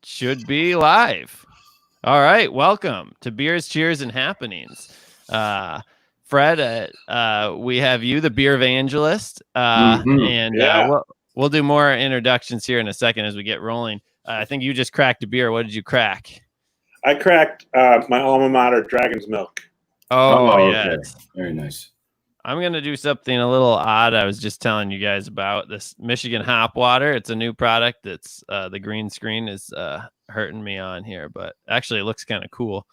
Should be live. All right, welcome to Beers, Cheers, and Happenings. Fred, we have you, the beer evangelist, and we'll do more introductions here in a second as we get rolling. I think you just cracked a beer. What did you crack? I cracked my alma mater, Dragon's Milk. Oh, yeah. Okay. Very nice. I'm going to do something a little odd. I was just telling you guys about this Michigan hop water. It's a new product. It's the green screen is hurting me on here, but actually it looks kind of cool.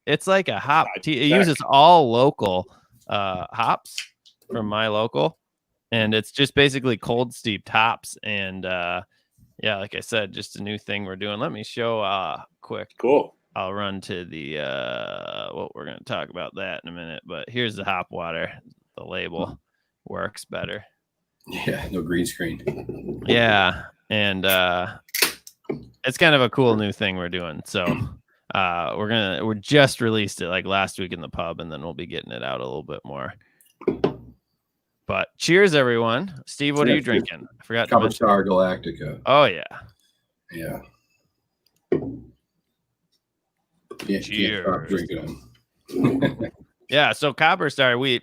It's like a hop tea. It uses all local hops from my local, and it's just basically cold steeped hops. And yeah, like I said, just a new thing we're doing. Let me show quick. Cool. I'll run to the well, we're going to talk about that in a minute, but here's the hop water. The label works better. Yeah, no green screen. Yeah, and it's kind of a cool new thing we're doing. So we just released it like last week in the pub, and then we'll be getting it out a little bit more. But cheers, everyone. Steve, what are you drinking? I forgot. Copper Star Galactica. Oh yeah. Yeah. Cheers. Stop drinking them. Yeah, so Copper Star, we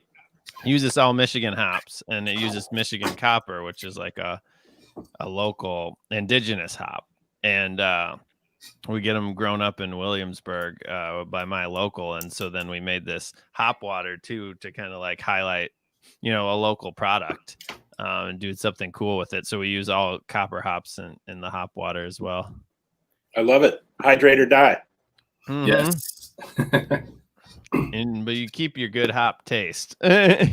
use this all Michigan hops, and it uses Michigan copper, which is like a local indigenous hop, and we get them grown up in Williamsburg by my local, and so then we made this hop water too to kind of like highlight, a local product and do something cool with it. So we use all copper hops in the hop water as well. I love it. Hydrate or die. Mm-hmm. Yes. But you keep your good hop taste. So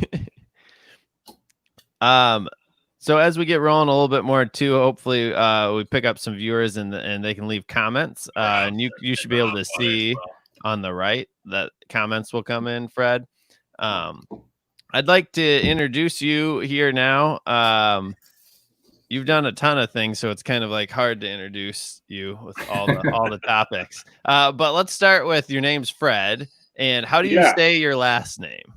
as we get rolling a little bit more too, hopefully we pick up some viewers and they can leave comments. And you should be able to see on the right that comments will come in, Fred. I'd like to introduce you here now. You've done a ton of things, so it's kind of like hard to introduce you with all the topics. But let's start with your name's Fred. And how do you say your last name?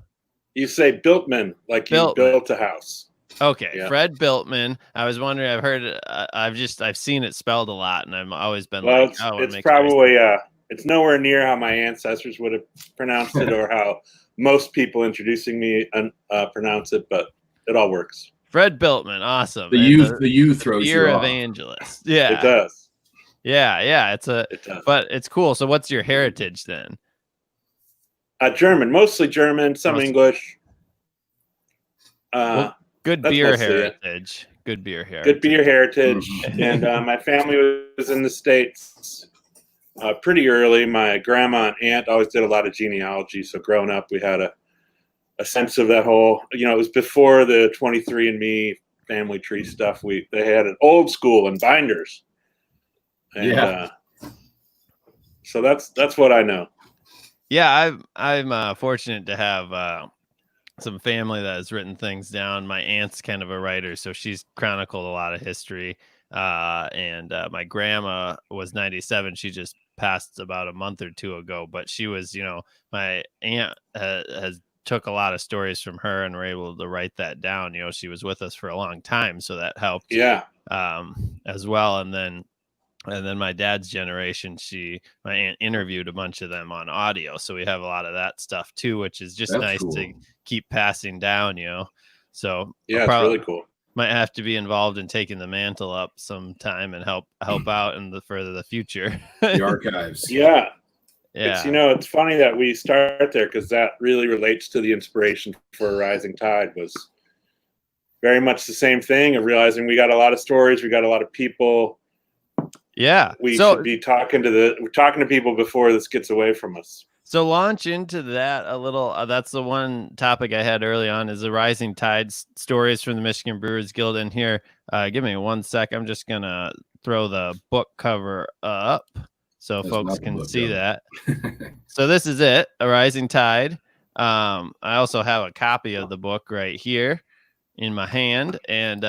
You say Bueltmann, like you built a house. Okay, yeah. Fred Bueltmann. I was wondering. I've heard it. I've seen it spelled a lot, and I've always been like, oh, it's probably it's nowhere near how my ancestors would have pronounced it or how most people introducing me pronounce it, but it all works. Fred Bueltmann, awesome. The you throws beer you off. Evangelist. Yeah, it does. Yeah. It does. But it's cool. So, what's your heritage then? German, mostly German, some English. Good beer heritage. Good beer heritage. Good beer heritage. And my family was in the States pretty early. My grandma and aunt always did a lot of genealogy. So growing up, we had a sense of that whole, it was before the 23andMe family tree stuff. They had an old school and binders. And so that's what I know. Yeah, I'm fortunate to have some family that has written things down. My aunt's kind of a writer, so she's chronicled a lot of history. And my grandma was 97. She just passed about a month or two ago, but she was, my aunt has took a lot of stories from her and were able to write that down. She was with us for a long time, so that helped. Yeah. As well. And then my dad's generation, my aunt interviewed a bunch of them on audio. So we have a lot of that stuff too, which is just nice to keep passing down, So yeah, it's really cool. Might have to be involved in taking the mantle up sometime and help out in the future. The archives. Yeah. Yeah. It's funny that we start there because that really relates to the inspiration for Rising Tide. Was very much the same thing of realizing we got a lot of stories, we got a lot of people. Yeah, we should be talking to people before this gets away from us. So launch into that a little. That's the one topic I had early on is the Rising Tide stories from the Michigan Brewers Guild. In here, give me 1 sec. I'm just gonna throw the book cover up so folks can see that. So this is it, A Rising Tide. I also have a copy of the book right here in my hand. And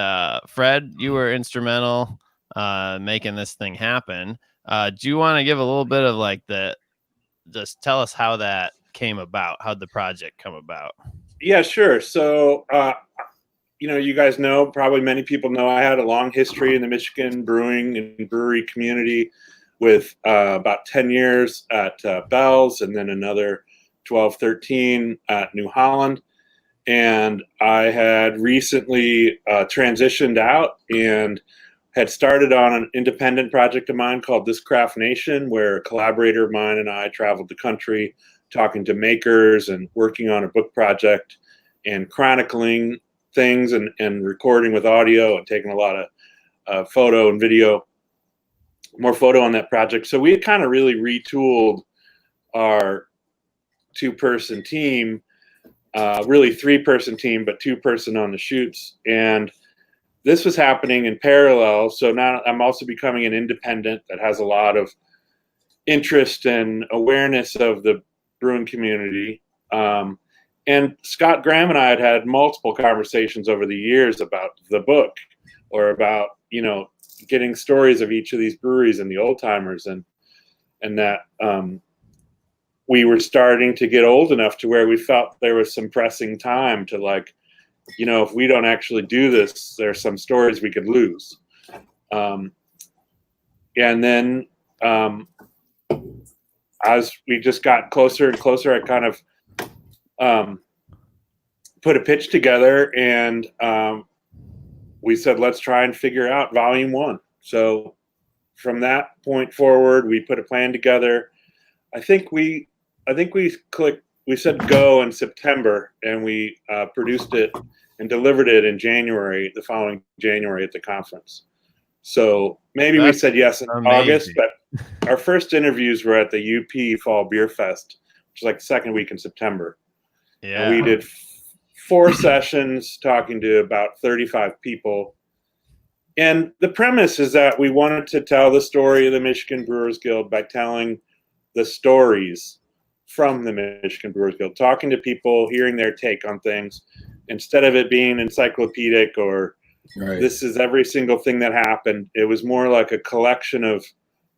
Fred, you were instrumental making this thing happen. Do you want to give a little bit of just tell us how that came about? How'd the project come about? Yeah, sure. So you guys know, probably many people know, I had a long history in the Michigan brewing and brewery community with about 10 years at Bell's and then another 12, 13 at New Holland. And I had recently transitioned out and had started on an independent project of mine called This Craft Nation, where a collaborator of mine and I traveled the country talking to makers and working on a book project and chronicling things and recording with audio and taking a lot of photo and video, more photo on that project. So we had kind of really retooled our 2-person team, really 3-person team, but 2-person on the shoots. And this was happening in parallel. So now I'm also becoming an independent that has a lot of interest and awareness of the brewing community. And Scott Graham and I had multiple conversations over the years about the book, or about, getting stories of each of these breweries and the old timers, and that we were starting to get old enough to where we felt there was some pressing time to, like, if we don't actually do this, there's some stories we could lose. And then as we just got closer and closer, I kind of put a pitch together, and we said, let's try and figure out volume 1. So from that point forward, we put a plan together. I think we said go in September, and we produced it and delivered it in January, the following January at the conference. So maybe we said yes in August, but our first interviews were at the UP Fall Beer Fest, which is like the second week in September. Yeah. And we did 4 sessions talking to about 35 people. And the premise is that we wanted to tell the story of the Michigan Brewers Guild by telling the stories from the Michigan Brewers Guild, talking to people, hearing their take on things, instead of it being encyclopedic or this is every single thing that happened. It was more like a collection of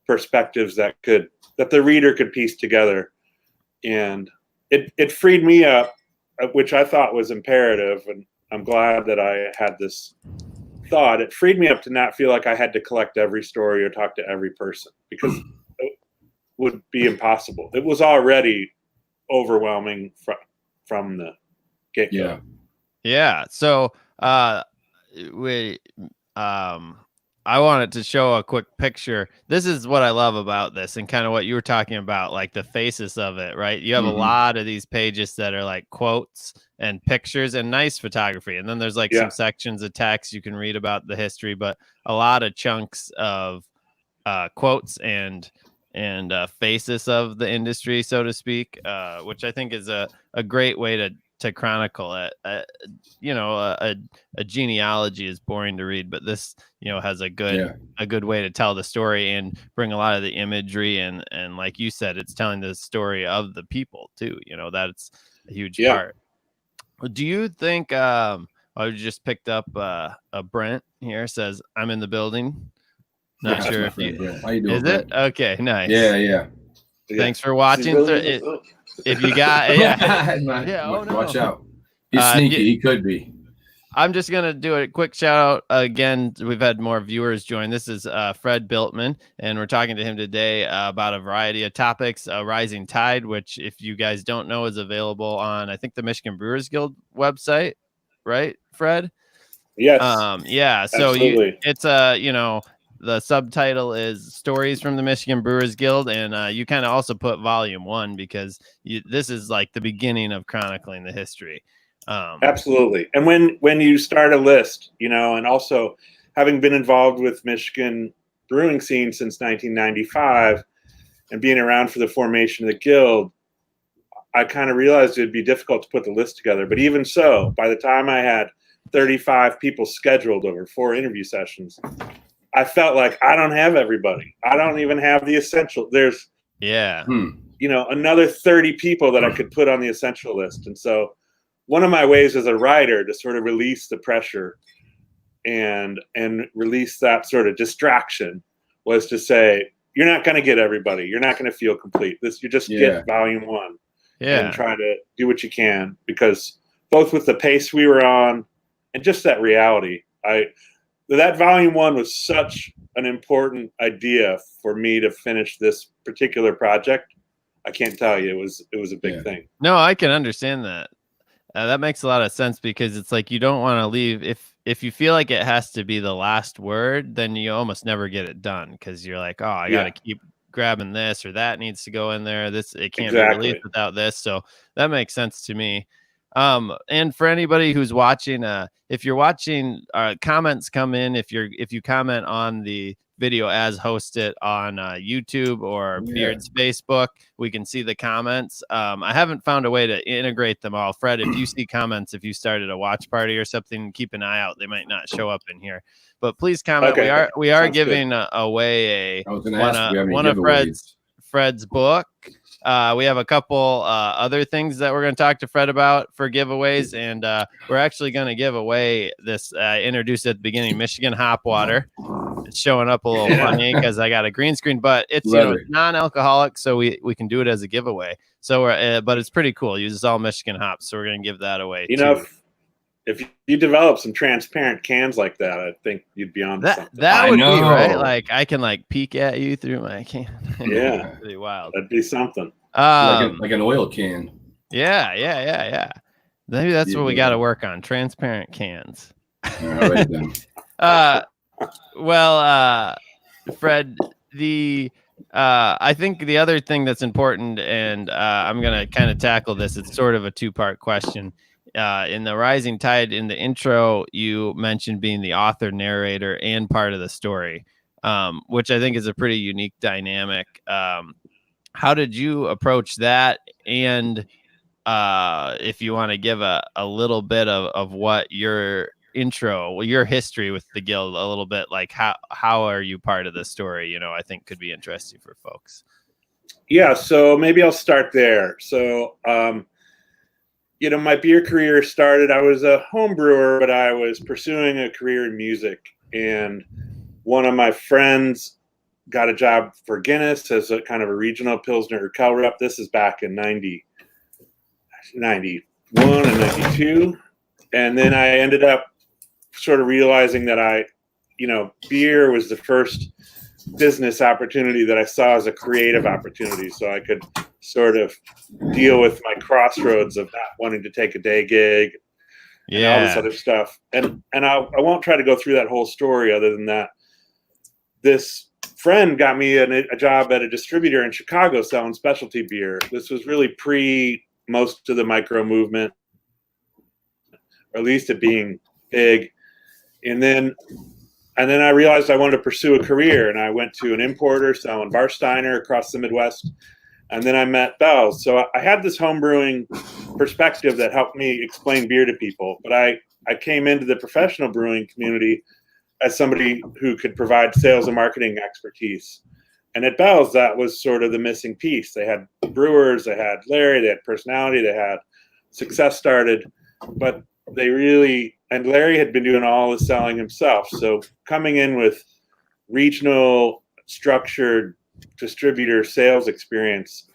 perspectives that the reader could piece together. And it freed me up, which I thought was imperative, and I'm glad that I had this thought. It freed me up to not feel like I had to collect every story or talk to every person, because it would be impossible. It was already overwhelming from the get-go. Yeah. So I wanted to show a quick picture. This is what I love about this, and kind of what you were talking about, like the faces of it, right? You have a lot of these pages that are like quotes and pictures and nice photography. And then there's like some sections of text you can read about the history, but a lot of chunks of quotes and faces of the industry, so to speak, which I think is a great way to chronicle it. A genealogy is boring to read, but this, has a good way to tell the story and bring a lot of the imagery and like you said, it's telling the story of the people too. That's a huge part. Do you think? I just picked up a Brent here, says I'm in the building. Not sure if How you doing, is Brent? it okay. Nice. Yeah. Thanks for watching. If you got Watch out. He's sneaky. He could be. I'm just going to do a quick shout out again. We've had more viewers join. This is Fred Bueltmann, and we're talking to him today about a variety of topics. Rising Tide, which, if you guys don't know, is available on, I think, the Michigan Brewers Guild website, right, Fred? Yes. So absolutely. It's the subtitle is Stories from the Michigan Brewers Guild, and you kind of also put volume 1 because this is like the beginning of chronicling the history. Absolutely. And when you start a list, and also having been involved with Michigan brewing scene since 1995 and being around for the formation of the guild, I kind of realized it'd be difficult to put the list together. But even so, by the time I had 35 people scheduled over 4 interview sessions, I felt like I don't have everybody. I don't even have the essential. There's another 30 people that I could put on the essential list. And so one of my ways as a writer to sort of release the pressure and release that sort of distraction was to say, you're not going to get everybody. You're not going to feel complete. You just get volume 1 and try to do what you can, because both with the pace we were on and just that reality. That volume 1 was such an important idea for me to finish this particular project. I can't tell you, it was a big thing. No, I can understand that. That makes a lot of sense, because it's like, you don't want to leave if you feel like it has to be the last word, then you almost never get it done, because you're like, oh, I got to keep grabbing this, or that needs to go in there. It can't be released without this. So that makes sense to me. And for anybody who's watching, if you're watching, comments come in. If you comment on the video as hosted on YouTube or Beard's Facebook, we can see the comments. I haven't found a way to integrate them all. Fred, if you see comments, if you started a watch party or something, keep an eye out. They might not show up in here, but please comment. Okay. We are giving away one of Fred's book. We have a couple other things that we're going to talk to Fred about for giveaways, and we're actually going to give away this introduced at the beginning, Michigan Hop Water. It's showing up a little funny because I got a green screen, but it's non-alcoholic, so we can do it as a giveaway. So but it's pretty cool. It uses all Michigan hops, so we're going to give that away. If you develop some transparent cans like that, I think you'd be on something. That would be right. Like, I can peek at you through my can. Yeah, pretty wild. That'd be something. Like an oil can. Yeah. Maybe that's what we got to work on. Transparent cans. All right then. Well, Fred, I think the other thing that's important, and I'm going to kind of tackle this. It's sort of a two-part question. In the Rising Tide, in the intro, you mentioned being the author, narrator, and part of the story, which I think is a pretty unique dynamic. How did you approach that? And if you want to give a little bit of what your history with the Guild, a little bit, like how are you part of the story? I think could be interesting for folks. Yeah, so maybe I'll start there. So, my beer career started, I was a home brewer, but I was pursuing a career in music. And one of my friends got a job for Guinness as a kind of a regional Pilsner Urquell rep. This is back in 91 and 92. And then I ended up sort of realizing that beer was the first business opportunity that I saw as a creative opportunity. So I could sort of deal with my crossroads of not wanting to take a day gig and all this other stuff. And I won't try to go through that whole story other than that. This friend got me a job at a distributor in Chicago selling specialty beer. This was really pre most of the micro movement, or at least it being big. And then I realized I wanted to pursue a career, and I went to an importer selling Warsteiner across the Midwest. And then I met Bell's. So I had this home brewing perspective that helped me explain beer to people. But I came into the professional brewing community as somebody who could provide sales and marketing expertise. And at Bell's, that was sort of the missing piece. They had brewers, they had Larry, they had personality, they had success started. But and Larry had been doing all the selling himself. So coming in with regional structured distributor sales experience,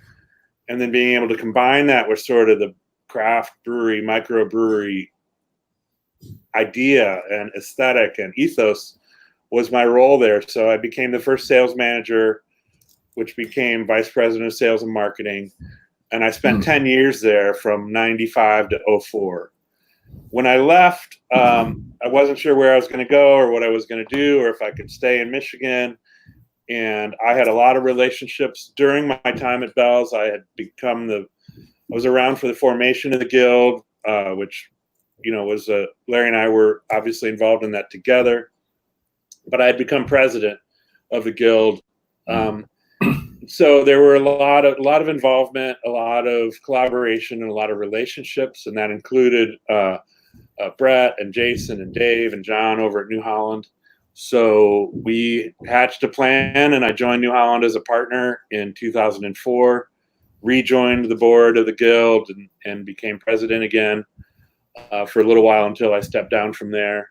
and then being able to combine that with sort of the craft brewery, microbrewery idea and aesthetic and ethos was my role there. So I became the first sales manager, which became vice president of sales and marketing. And I spent 10 years there from 95 to 04. When I left, I wasn't sure where I was going to go or what I was going to do, or if I could stay in Michigan. And I had a lot of relationships during my time at Bell's. I was around for the formation of the Guild, which, was Larry and I were obviously involved in that together. But I had become president of the Guild. So there were a lot of involvement, a lot of collaboration, and a lot of relationships, and that included Brett and Jason and Dave and John over at New Holland. So we hatched a plan, and I joined New Holland as a partner in 2004, rejoined the board of the Guild, and became president again for a little while until I stepped down from there.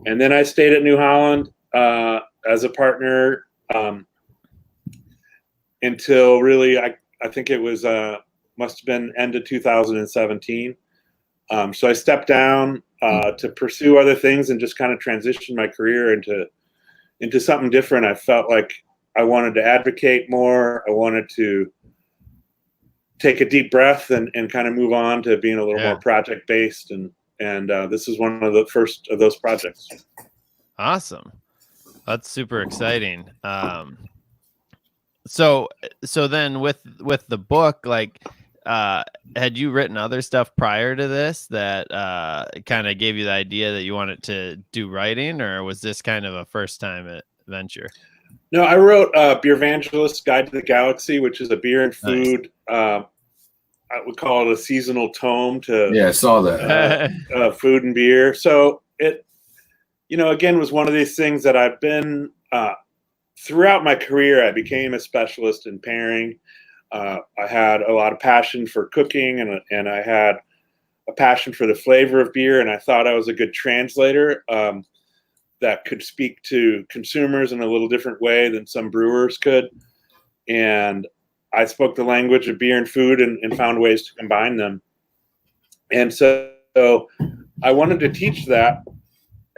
And then I stayed at New Holland as a partner until really, I think it was must have been end of 2017. So I stepped down to pursue other things and just kind of transition my career into something different. I felt like I wanted to advocate more. I wanted to take a deep breath and kind of move on to being a little more project based. And this is one of the first of those projects. Awesome. That's super exciting. So then with the book, like, had you written other stuff prior to this that kind of gave you the idea that you wanted to do writing, or was this kind of a first time venture? No, I wrote Beer Evangelist Guide to the Galaxy, which is a beer and food. Nice. I would call it a seasonal tome to. Yeah, I saw that. Food and beer. So it, again, was one of these things that I've been throughout my career. I became a specialist in pairing. I had a lot of passion for cooking, and I had a passion for the flavor of beer, and I thought I was a good translator that could speak to consumers in a little different way than some brewers could. And I spoke the language of beer and food and found ways to combine them. And so I wanted to teach that,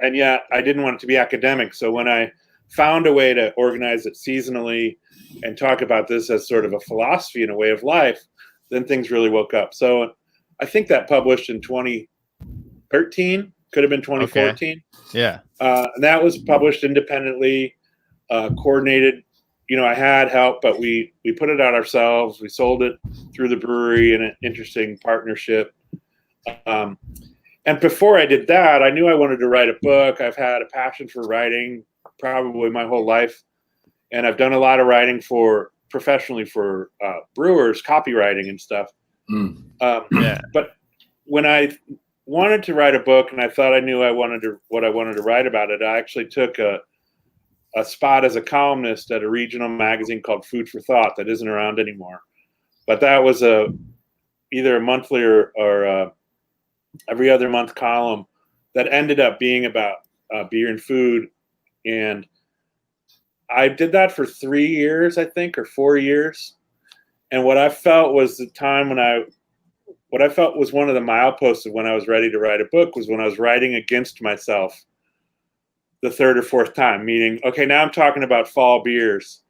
and yet I didn't want it to be academic. So when I found a way to organize it seasonally and talk about this as sort of a philosophy and a way of life, then things really woke up. So I think that published in 2013, could have been 2014. Okay. Yeah. And that was published independently, coordinated. I had help, but we put it out ourselves. We sold it through the brewery in an interesting partnership. And before I did that, I knew I wanted to write a book. I've had a passion for writing probably my whole life. And I've done a lot of writing professionally for brewers, copywriting and stuff. But when I wanted to write a book and I thought I knew what I wanted to write about it, I actually took a spot as a columnist at a regional magazine called Food for Thought that isn't around anymore. But that was either a monthly or every other month column that ended up being about beer and food. And I did that for 3 years, I think, or 4 years. And what I felt was the time what I felt was one of the mileposts of when I was ready to write a book was when I was writing against myself the third or fourth time, meaning, okay, now I'm talking about fall beers,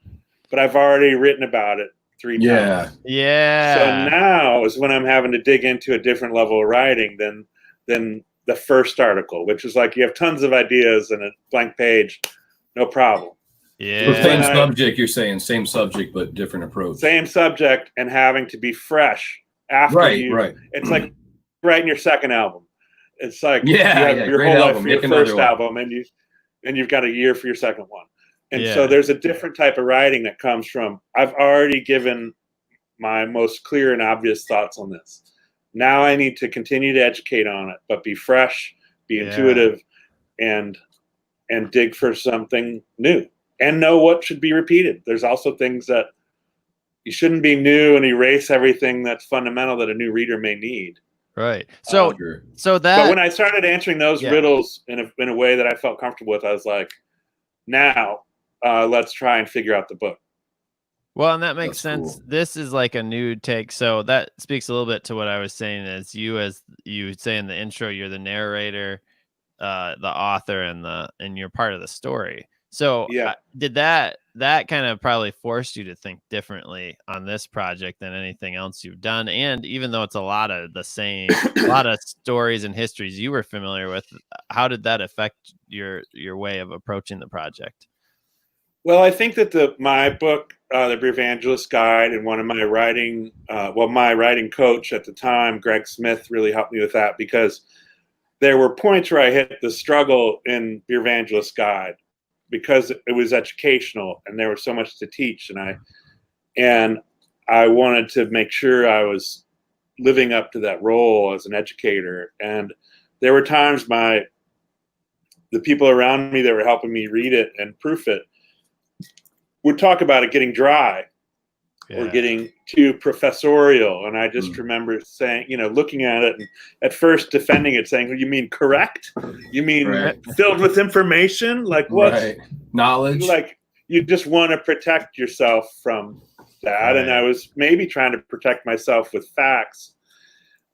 but I've already written about it 3 times. Yeah. So now is when I'm having to dig into a different level of writing than the first article, which is like you have tons of ideas and a blank page, no problem. Yeah. So same subject, you're saying same subject, but different approach. Same subject and having to be fresh after right. It's like writing your second album. It's like you have your whole life for your first album, and you've got a year for your second one. And so there's a different type of writing that comes from, I've already given my most clear and obvious thoughts on this. Now I need to continue to educate on it, but be fresh, be intuitive, and dig for something new and know what should be repeated. There's also things that you shouldn't be new and erase everything that's fundamental that a new reader may need. Right. So but when I started answering those riddles in a way that I felt comfortable with, I was like, now let's try and figure out the book. Well, and that makes sense. Cool. This is like a new take. So that speaks a little bit to what I was saying as you say in the intro, you're the narrator, the author, and you're part of the story. So did that kind of probably forced you to think differently on this project than anything else you've done? And even though it's a lot of the same, a lot of stories and histories you were familiar with, how did that affect your way of approaching the project? Well, I think that my book, The Beer Evangelist Guide, and one of my writing, my writing coach at the time, Greg Smith, really helped me with that, because there were points where I hit the struggle in Beer Evangelist Guide because it was educational and there was so much to teach, and I wanted to make sure I was living up to that role as an educator. And there were times the people around me that were helping me read it and proof it would talk about it getting dry or getting too professorial. And I just remember saying, looking at it and at first defending it, saying, well, you mean correct? You mean filled with information? Like what? Knowledge? Like you just want to protect yourself from that. And I was maybe trying to protect myself with facts.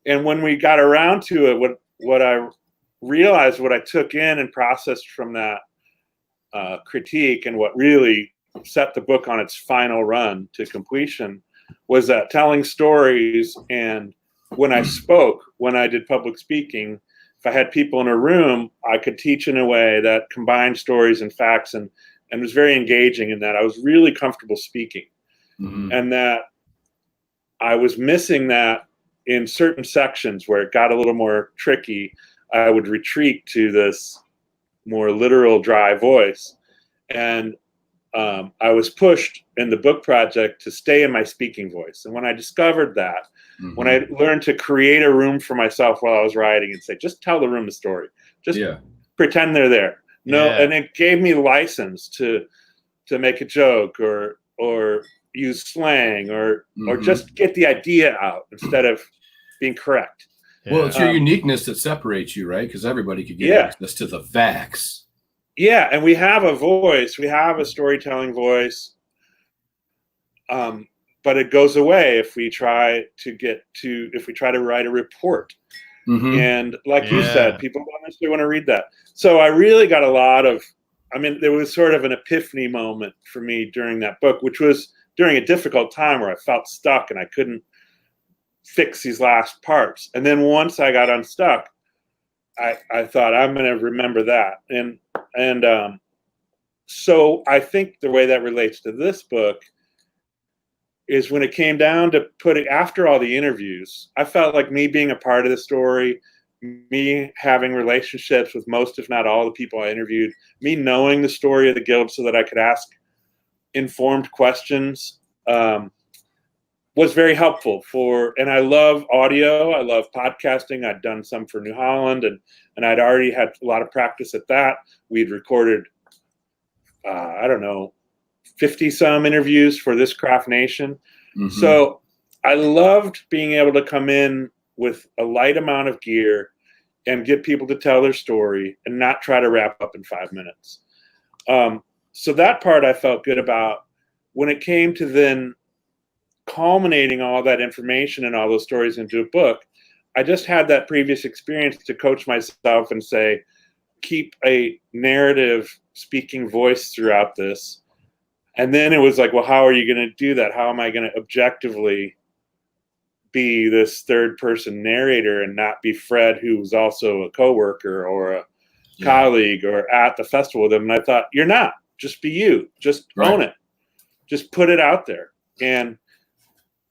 And when we got around to it, what I realized, what I took in and processed from that critique, and what really set the book on its final run to completion, was that telling stories, and when I did public speaking, if I had people in a room, I could teach in a way that combined stories and facts, and was very engaging in that. I was really comfortable speaking. Mm-hmm. And that I was missing that in certain sections where it got a little more tricky. I would retreat to this more literal, dry voice. And I was pushed in the book project to stay in my speaking voice. And when I discovered that, Mm-hmm. when I learned to create a room for myself while I was writing and say, just tell the room a story, just pretend they're there. No, and it gave me license to make a joke or use slang or just get the idea out instead of being correct. Well, it's your uniqueness that separates you, right? Because everybody could get access to the facts. Yeah, and we have a voice. We have a storytelling voice. But it goes away if we try to write a report. Mm-hmm. And like you said, people don't necessarily want to read that. So I really got there was sort of an epiphany moment for me during that book, which was during a difficult time where I felt stuck and I couldn't fix these last parts. And then once I got unstuck, I thought, I'm going to remember that. And so I think the way that relates to this book is when it came down to after all the interviews, I felt like me being a part of the story, me having relationships with most, if not all, the people I interviewed, me knowing the story of the Guild so that I could ask informed questions, was very helpful and I love audio. I love podcasting. I'd done some for New Holland and I'd already had a lot of practice at that. We'd recorded, 50 some interviews for This Craft Nation. Mm-hmm. So I loved being able to come in with a light amount of gear and get people to tell their story and not try to wrap up in 5 minutes. So that part I felt good about. When it came to then culminating all that information and all those stories into a book, I just had that previous experience to coach myself and say, keep a narrative speaking voice throughout this. And then it was like, well, how are you going to do that? How am I going to objectively be this third person narrator and not be Fred, who was also a coworker or a colleague or at the festival with them? And I thought, you're not. Just be you. Just own it. Just put it out there. And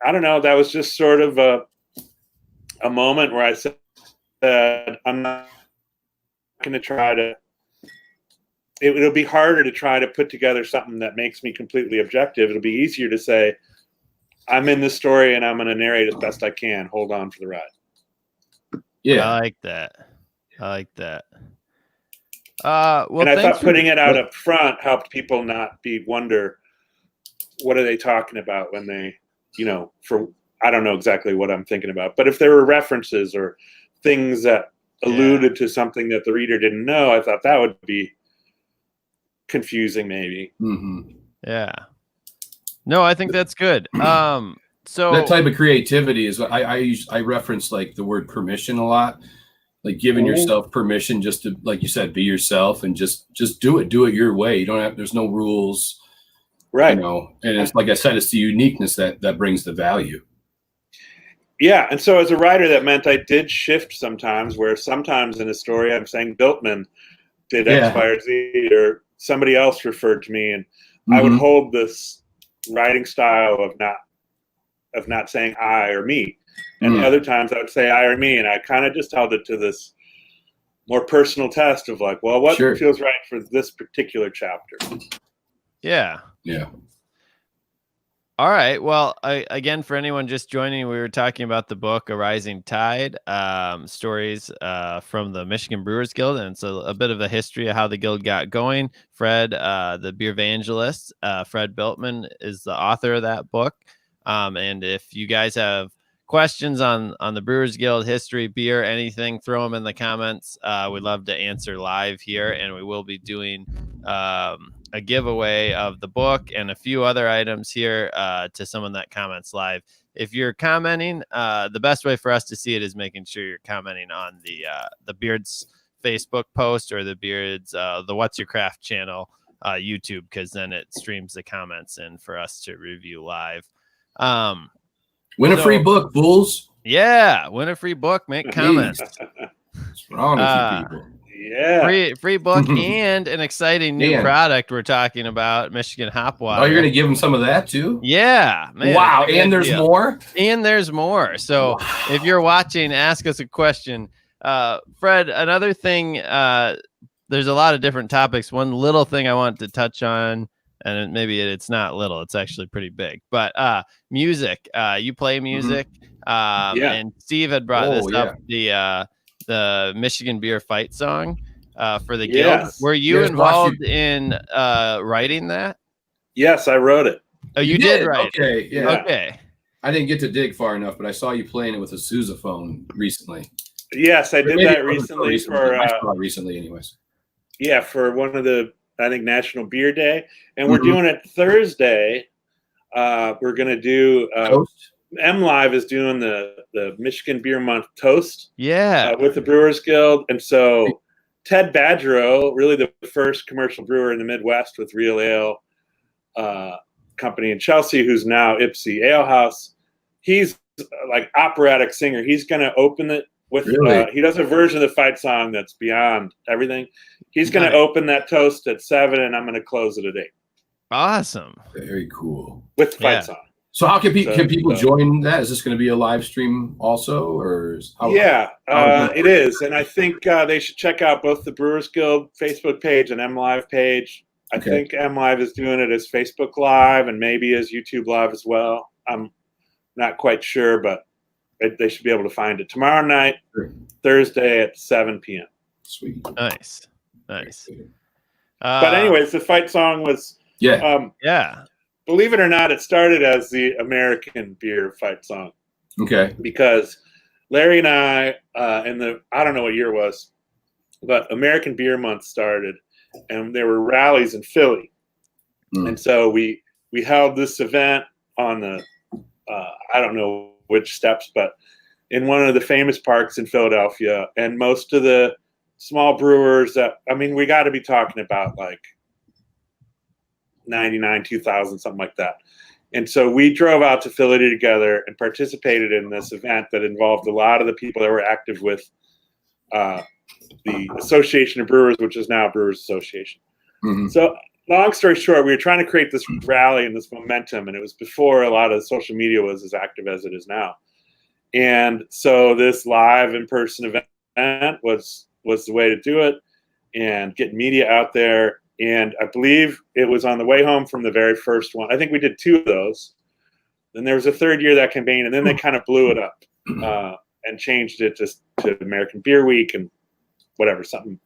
I don't know, that was just sort of a moment where I said, I'm not going to try to, it'll be harder to try to put together something that makes me completely objective. It'll be easier to say, I'm in this story and I'm going to narrate as best I can. Hold on for the ride. Yeah. I like that. Well, and I thought putting it out up front helped people not wonder, what are they talking about when they, I don't know exactly what I'm thinking about, but if there were references or things that alluded to something that the reader didn't know, I thought that would be confusing maybe. Mm-hmm. Yeah. No, I think that's good. So that type of creativity is I reference like the word permission a lot, like giving yourself permission just to, like you said, be yourself and just do it your way. You don't have, there's no rules, right? And it's like I said, it's the uniqueness that brings the value. Yeah, and so as a writer, that meant I did shift sometimes, where sometimes in a story I'm saying Bueltmann did X, Y, or Z, or somebody else referred to me, and I would hold this writing style of not saying I or me, and other times I would say I or me, and I kind of just held it to this more personal test of like, well, what feels right for this particular chapter. Yeah. All right. Well, again, for anyone just joining, we were talking about the book, A Rising Tide, stories from the Michigan Brewers Guild. And it's a bit of a history of how the guild got going. Fred, the beer evangelist, Fred Bueltmann, is the author of that book. And if you guys have questions on the Brewers Guild history, beer, anything, throw them in the comments. We'd love to answer live here, and we will be doing a giveaway of the book and a few other items here to someone that comments live. If you're commenting, the best way for us to see it is making sure you're commenting on the Beards Facebook post or the Beards the What's Your Craft channel YouTube, because then it streams the comments in for us to review live. Win a free book, fools. Yeah, win a free book. Make comments. What's wrong with you people? Yeah. Free book and an exciting new product we're talking about, Michigan Hop Water. Oh, you're going to give them some of that too? Yeah. Man, wow. And there's more? And there's more. So if you're watching, ask us a question. Fred, another thing, there's a lot of different topics. One little thing I want to touch on, and maybe it's not little, it's actually pretty big, but music. You play music. And Steve had brought this up, the Michigan beer fight song for the Guild. Were you involved in writing that? Yes, I wrote it. Oh, you did write it? Okay, yeah. Okay. I didn't get to dig far enough, but I saw you playing it with a sousaphone recently. Yes, I did that recently recently anyways. Yeah, for one of the, I think, National Beer Day. And we're doing it Thursday. We're going to do Toast? MLive is doing the Michigan Beer Month Toast. Yeah. With the Brewers Guild. And so Ted Badgerow, really the first commercial brewer in the Midwest with Real Ale Company in Chelsea, who's now Ipsy Ale House. He's like operatic singer. He's going to open it with he does a version of the fight song that's beyond everything. He's going to open that toast at 7, and I'm going to close it at 8. Awesome. Very cool. With the fight song. So how can people join that? Is this going to be a live stream also, or it is, and I think they should check out both the Brewers Guild Facebook page and MLive page. I think MLive is doing it as Facebook Live and maybe as YouTube Live as well. I'm not quite sure, but they should be able to find it tomorrow night, Thursday at 7 p.m. Sweet. Nice. But anyways, the fight song was believe it or not, it started as the American beer fight song. Okay. Because Larry and I I don't know what year it was, but American Beer Month started, and there were rallies in Philly, and so we held this event on the I don't know which steps, but in one of the famous parks in Philadelphia, and most of the small brewers we got to be talking about like 99, 2000, something like that. And so we drove out to Philly together and participated in this event that involved a lot of the people that were active with the Association of Brewers, which is now Brewers Association. So long story short, we were trying to create this rally and this momentum, and it was before a lot of social media was as active as it is now. And so this live in-person event was the way to do it and get media out there. And I believe it was on the way home from the very first one. I think we did 2 of those. Then there was a third year of that campaign, and then they kind of blew it up and changed it to American Beer Week and whatever, something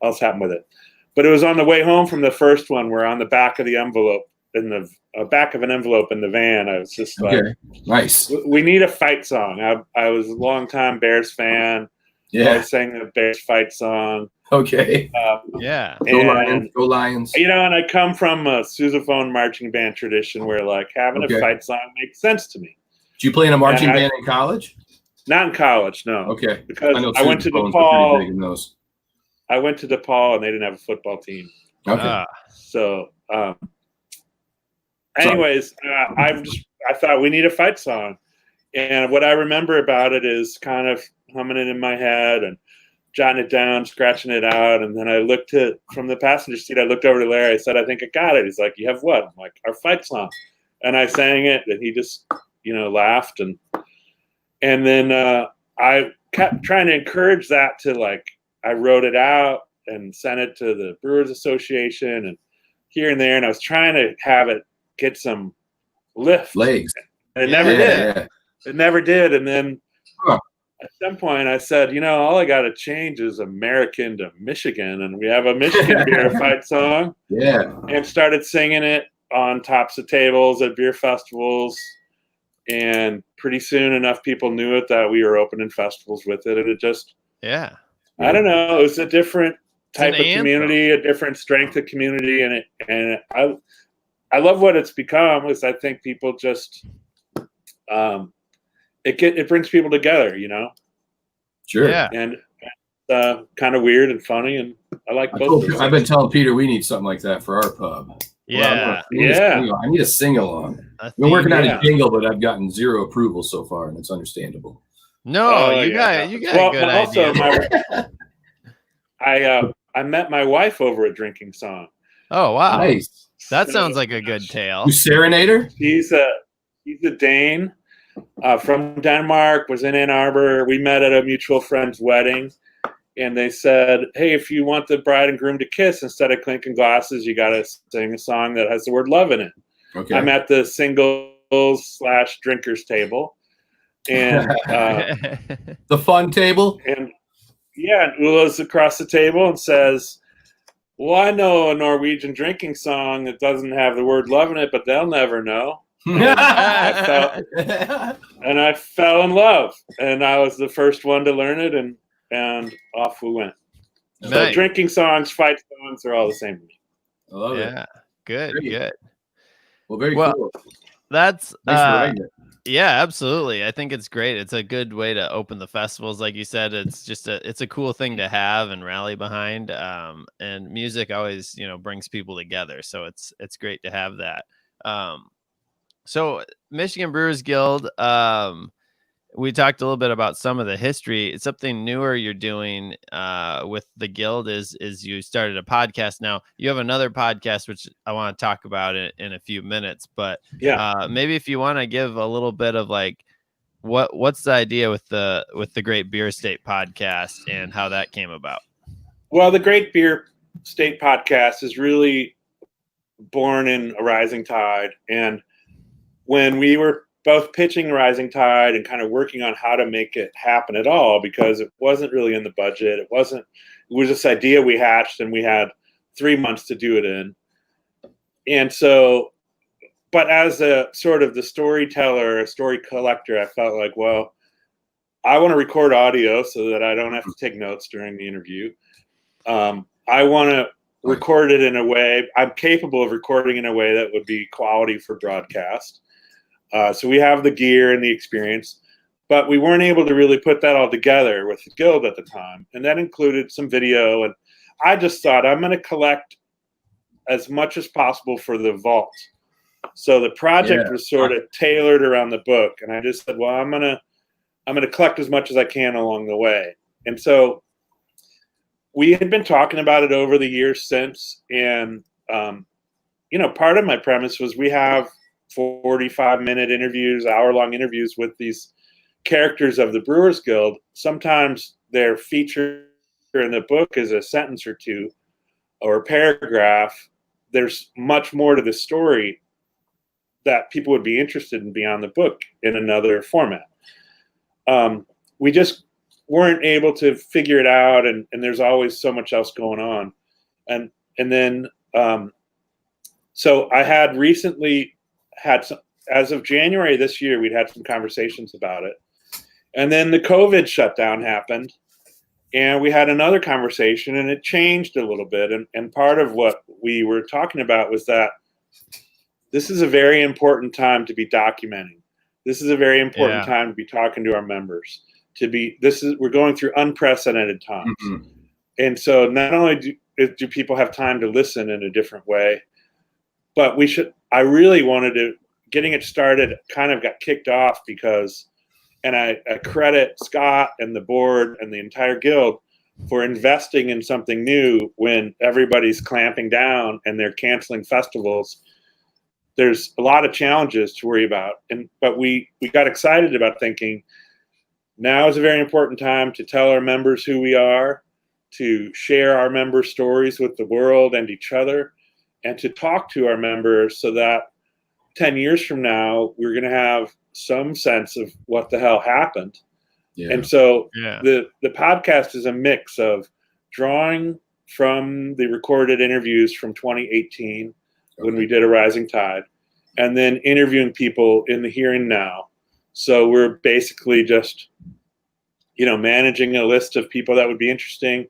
else happened with it. But it was on the way home from the first one, where on the back of the envelope, in the back of an envelope in the van, I was just like, nice. We need a fight song. I was a longtime Bears fan. Yeah. I sang the Bears fight song. Okay. Go Lions. And I come from a sousaphone marching band tradition where like having a fight song makes sense to me. Did you play in a marching band in college? Not in college, no. Okay. Because I went to DePaul. I went to DePaul and they didn't have a football team. Okay. So, anyways, I thought we need a fight song. And what I remember about it is kind of humming it in my head and jotting it down, scratching it out. And then I looked from the passenger seat, I looked over to Larry. I said, I think I got it. He's like, you have what? I'm like, our fight song. And I sang it, and he just, laughed. And then I kept trying to encourage that to like, I wrote it out and sent it to the Brewers Association and here and there. And I was trying to have it get some lift. Legs. And it never did. Yeah. It never did. And then at some point I said, all I got to change is American to Michigan. And we have a Michigan beer fight song. Yeah. And started singing it on tops of tables at beer festivals. And pretty soon enough people knew it that we were opening festivals with it. And it just, Yeah. I don't know, it was a different type of anthem. community, a different strength of community. And I love what it's become is I think people just, it brings people together, you know? Sure. Yeah. And kind of weird and funny. And I like both of those. I've been telling Peter we need something like that for our pub. Yeah. I need a sing-along. I've been working on a jingle, but I've gotten 0 approval so far, and it's understandable. No, you got a good idea. I met my wife over a drinking song. Oh wow, nice! That sounds like a good tale. You serenade her? He's a Dane from Denmark. Was in Ann Arbor. We met at a mutual friend's wedding, and they said, "Hey, if you want the bride and groom to kiss, instead of clinking glasses, you got to sing a song that has the word love in it." Okay. I'm at the singles/drinkers table, and the fun table. And yeah, and Ula's across the table and says, "Well, I know a Norwegian drinking song that doesn't have the word love in it, but they'll never know." And I fell in love, and I was the first one to learn it, and off we went. Nice. So drinking songs, fight songs are all the same to me. I love it. Yeah, good. Well, very cool. That's yeah, absolutely. I think it's great. It's a good way to open the festivals. Like you said, it's a cool thing to have and rally behind. And music always, brings people together. So it's great to have that. So Michigan Brewers Guild, we talked a little bit about some of the history. It's something newer you're doing with the Guild is you started a podcast. Now you have another podcast, which I want to talk about in a few minutes, but maybe if you want to give a little bit of like, what's the idea with the Great Beer State podcast and how that came about? Well, the Great Beer State podcast is really born in a rising tide. And when we were both pitching Rising Tide and kind of working on how to make it happen at all, because it wasn't really in the budget. It was this idea we hatched, and we had 3 months to do it in. And so, but as a sort of the storyteller, a story collector, I felt like, well, I want to record audio so that I don't have to take notes during the interview. I want to record it in a way, I'm capable of recording in a way that would be quality for broadcast. So we have the gear and the experience, but we weren't able to really put that all together with the Guild at the time. And that included some video. And I just thought I'm going to collect as much as possible for the vault. So the project was sort of tailored around the book. And I just said, well, I'm going to collect as much as I can along the way. And so we had been talking about it over the years since. And, part of my premise was we have 45-minute interviews, hour-long interviews with these characters of the Brewers Guild. Sometimes their feature in the book is a sentence or two or a paragraph. There's much more to the story that people would be interested in beyond the book in another format. We just weren't able to figure it out, and there's always so much else going on. And then so I had recently as of January this year, we'd had some conversations about it. And then the COVID shutdown happened, and we had another conversation, and it changed a little bit. And part of what we were talking about was that this is a very important time to be documenting. This is a very important time to be talking to our members. We're going through unprecedented times. Mm-hmm. And so not only do people have time to listen in a different way, but I really wanted to, getting it started kind of got kicked off because, and I credit Scott and the board and the entire Guild for investing in something new when everybody's clamping down and they're canceling festivals. There's a lot of challenges to worry about. But we got excited about thinking now is a very important time to tell our members who we are, to share our members' stories with the world and each other, and to talk to our members so that 10 years from now, we're going to have some sense of what the hell happened. Yeah. And so the podcast is a mix of drawing from the recorded interviews from 2018 when we did A Rising Tide, and then interviewing people in the here and now. So we're basically just, managing a list of people that would be interesting.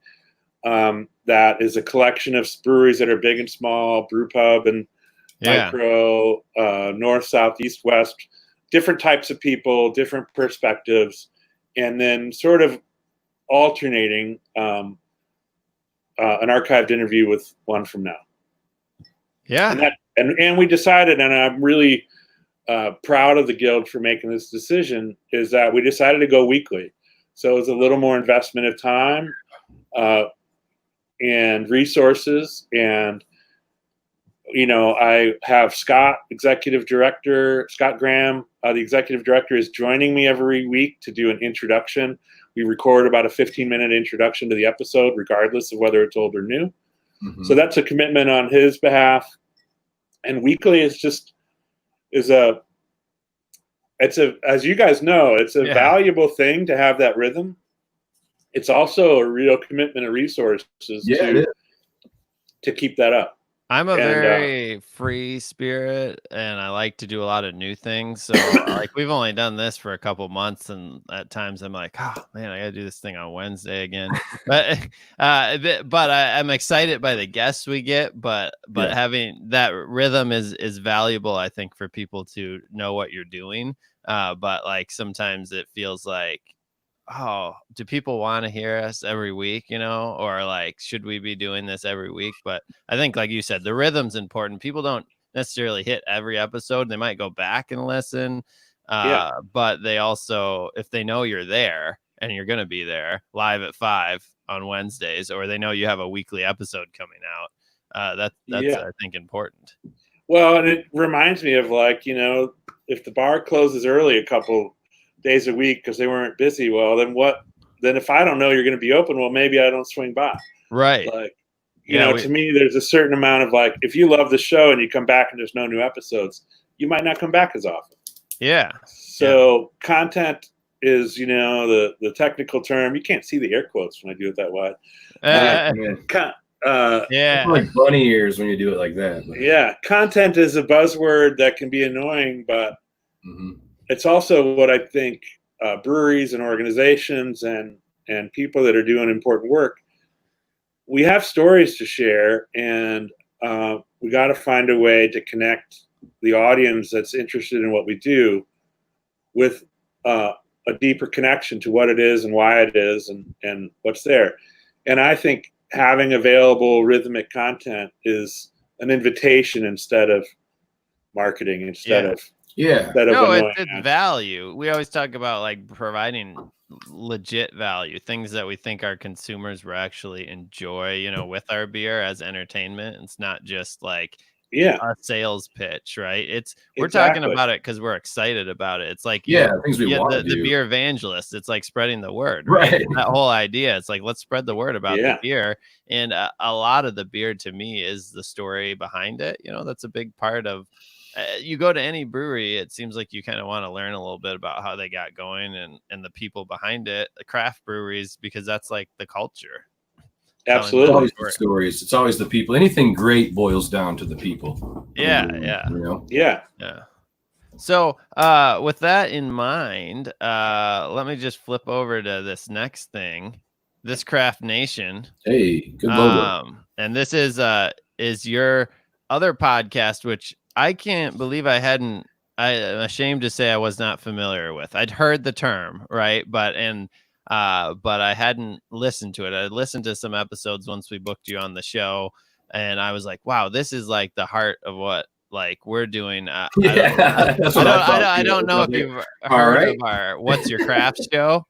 That is a collection of breweries that are big and small, brew pub and micro, north, south, east, west, different types of people, different perspectives, and then sort of alternating an archived interview with one from now. Yeah. And we decided, and I'm really proud of the Guild for making this decision, is that we decided to go weekly. So it was a little more investment of time and resources. And, I have Scott Graham, the executive director, is joining me every week to do an introduction. We record about a 15-minute introduction to the episode, regardless of whether it's old or new. Mm-hmm. So that's a commitment on his behalf. And weekly as you guys know, it's a valuable thing to have that rhythm. It's also a real commitment of resources to keep that up. I'm a very free spirit, and I like to do a lot of new things. So like we've only done this for a couple months, and at times I'm like, oh man, I gotta do this thing on Wednesday again. But I'm excited by the guests we get. But having that rhythm is valuable, I think, for people to know what you're doing. But like sometimes it feels like, oh, do people want to hear us every week, or like, should we be doing this every week? But I think, like you said, the rhythm's important. People don't necessarily hit every episode. They might go back and listen. But they also, if they know you're there and you're going to be there live at 5 on Wednesdays, or they know you have a weekly episode coming out, that's I think, important. Well, and it reminds me of like, if the bar closes early a couple days a week because they weren't busy, well, then if I don't know you're going to be open, well, maybe I don't swing by. Right. Like, to me, there's a certain amount of like, if you love the show and you come back and there's no new episodes, you might not come back as often. Yeah. So content is, the technical term. You can't see the air quotes when I do it that way. Like bunny ears when you do it like that. But. Yeah. Content is a buzzword that can be annoying, but it's also what I think breweries and organizations and people that are doing important work, we have stories to share, and we got to find a way to connect the audience that's interested in what we do with a deeper connection to what it is and why it is and what's there. And I think having available rhythmic content is an invitation instead of marketing, instead of it's value. We always talk about like providing legit value, things that we think our consumers will actually enjoy, with our beer as entertainment. It's not just like a sales pitch, right? We're talking about it because we're excited about it. It's like things we want to do. The beer evangelist. It's like spreading the word, right? That whole idea. It's like, let's spread the word about the beer, and a lot of the beer to me is the story behind it. That's a big part of. You go to any brewery, it seems like you kind of want to learn a little bit about how they got going and the people behind it, the craft breweries, because that's like the culture. Absolutely. It's always the stories. It's always the people. Anything great boils down to the people. Yeah. So with that in mind, let me just flip over to this next thing, this Craft Nation. Hey, good logo. And this is your other podcast, which I can't believe I'm ashamed to say I was not familiar with. I'd heard the term, right? But I hadn't listened to it. I listened to some episodes once we booked you on the show, and I was like, wow, this is like the heart of what like we're doing. I don't know if you've heard of our What's Your Craft show.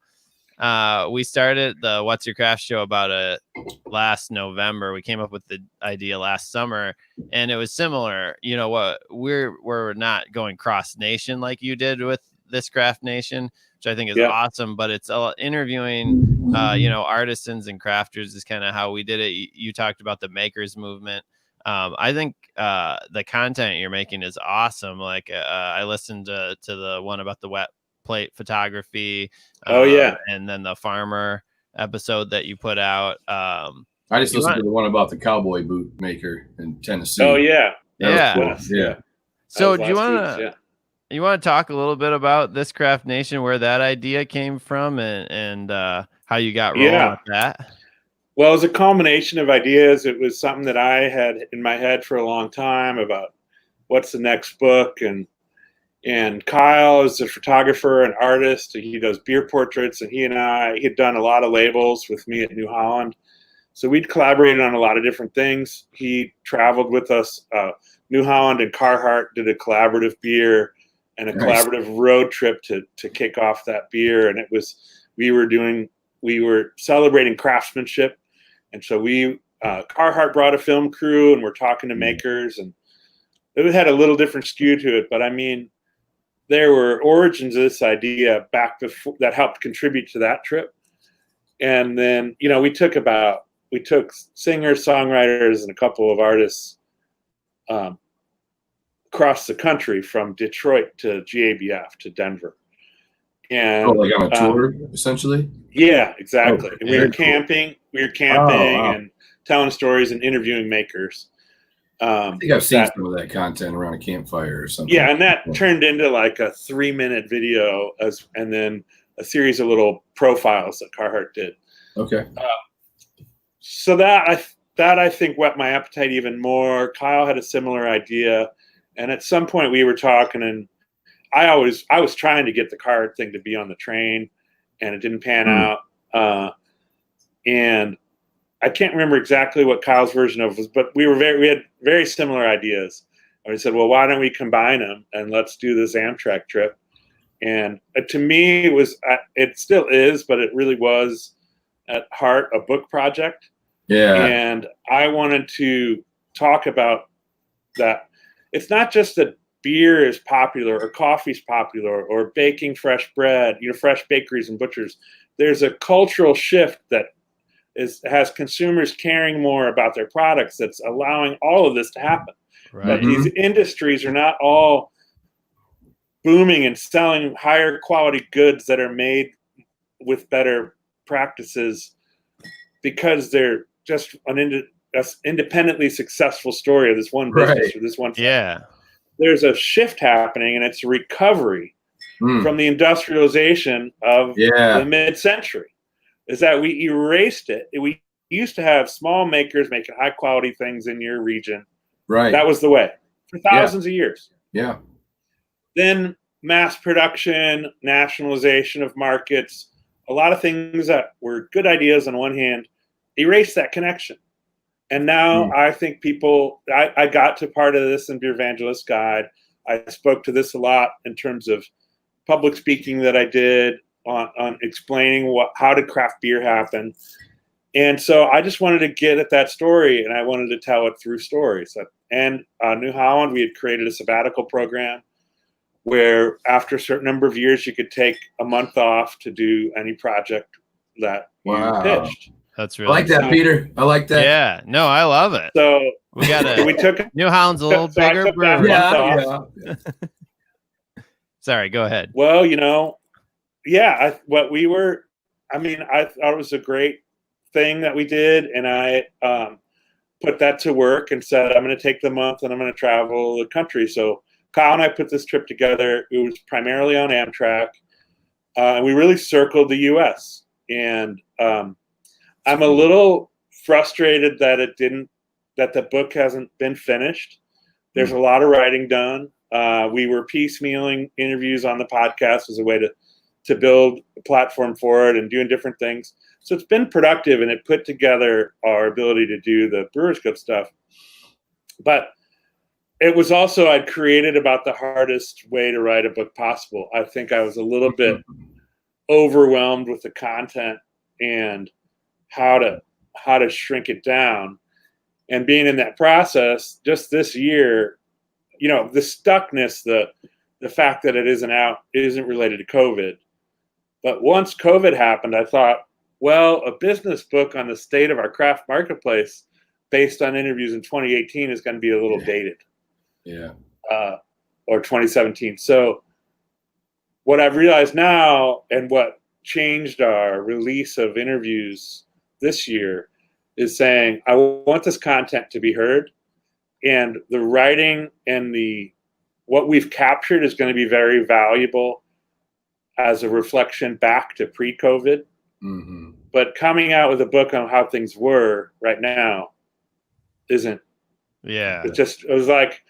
We started the What's Your Craft show about last November. We came up with the idea last summer, and it was similar. What we're not going cross nation like you did with this Craft Nation, which I think is awesome, but it's interviewing artisans and crafters is kind of how we did it. You talked about the makers movement. I think the content you're making is awesome. Like I listened to the one about the wet plate photography. And then the farmer episode that you put out. I just listened to the one about the cowboy boot maker in Tennessee. Oh yeah. Cool. Yeah. So do you want to You want to talk a little bit about this Craft Nation, where that idea came from, and how you got rolling with that? Well, it was a culmination of ideas. It was something that I had in my head for a long time about what's the next book, and Kyle is a photographer and artist. He does beer portraits, and he had done a lot of labels with me at New Holland. So we'd collaborated on a lot of different things. He traveled with us. New Holland and Carhartt did a collaborative beer and a collaborative road trip to kick off that beer. And it was, we were celebrating craftsmanship. And so Carhartt brought a film crew, and we're talking to makers, and it had a little different skew to it. But I mean, there were origins of this idea back before that helped contribute to that trip. And then, we took singers, songwriters, and a couple of artists across the country, from Detroit to GABF to Denver. And like on a tour, essentially? Yeah, exactly. Oh, and we were camping and telling stories and interviewing makers. I think I've seen some of that content around a campfire or something. Yeah, and that turned into like a 3-minute video, and then a series of little profiles that Carhartt did. Okay. So that I think whet my appetite even more. Kyle had a similar idea, and at some point we were talking, and I was trying to get the Carhartt thing to be on the train, and it didn't pan out. And I can't remember exactly what Kyle's version of was, but we had very similar ideas. And we said, well, why don't we combine them and let's do this Amtrak trip? And to me, it still is, but it really was at heart a book project. Yeah. And I wanted to talk about that. It's not just that beer is popular or coffee's popular or baking fresh bread, fresh bakeries and butchers. There's a cultural shift that has consumers caring more about their products that's allowing all of this to happen. Right. That these industries are not all booming and selling higher quality goods that are made with better practices because they're just an independently successful story of this one business or this one family. Yeah. There's a shift happening, and it's a recovery from the industrialization of the mid-century. Is that we erased it. We used to have small makers making high quality things in your region. Right. That was the way for thousands of years. Yeah. Then mass production, nationalization of markets, a lot of things that were good ideas on one hand, erased that connection. And now I think I got to part of this in Beer Evangelist Guide. I spoke to this a lot in terms of public speaking that I did on explaining how did craft beer happen. And so I just wanted to get at that story, and I wanted to tell it through stories. And New Holland, we had created a sabbatical program where after a certain number of years, you could take a month off to do any project that you pitched. That's really I like that, Peter. I like that. Yeah, no, I love it. So we took New Holland's a little bigger brewery. Yeah. Sorry, go ahead. Well, I thought it was a great thing that we did, and I put that to work and said, I'm going to take the month and I'm going to travel the country. So Kyle and I put this trip together. It was primarily on Amtrak, and we really circled the U.S. And I'm a little frustrated that the book hasn't been finished. There's a lot of writing done. We were piecemealing interviews on the podcast as a way to build a platform for it and doing different things. So it's been productive, and it put together our ability to do the Brewers Guild stuff. But it was also, I'd created about the hardest way to write a book possible. I think I was a little bit overwhelmed with the content and how to shrink it down. And being in that process just this year, the stuckness, the fact that it isn't out, isn't related to COVID. But once COVID happened, I thought, well, a business book on the state of our craft marketplace based on interviews in 2018 is going to be a little dated. Yeah. Or 2017. So what I've realized now, and what changed our release of interviews this year, is saying, I want this content to be heard, and the writing and the what we've captured is going to be very valuable as a reflection back to pre-COVID. Mm-hmm. But coming out with a book on how things were right now isn't. Yeah. It was like,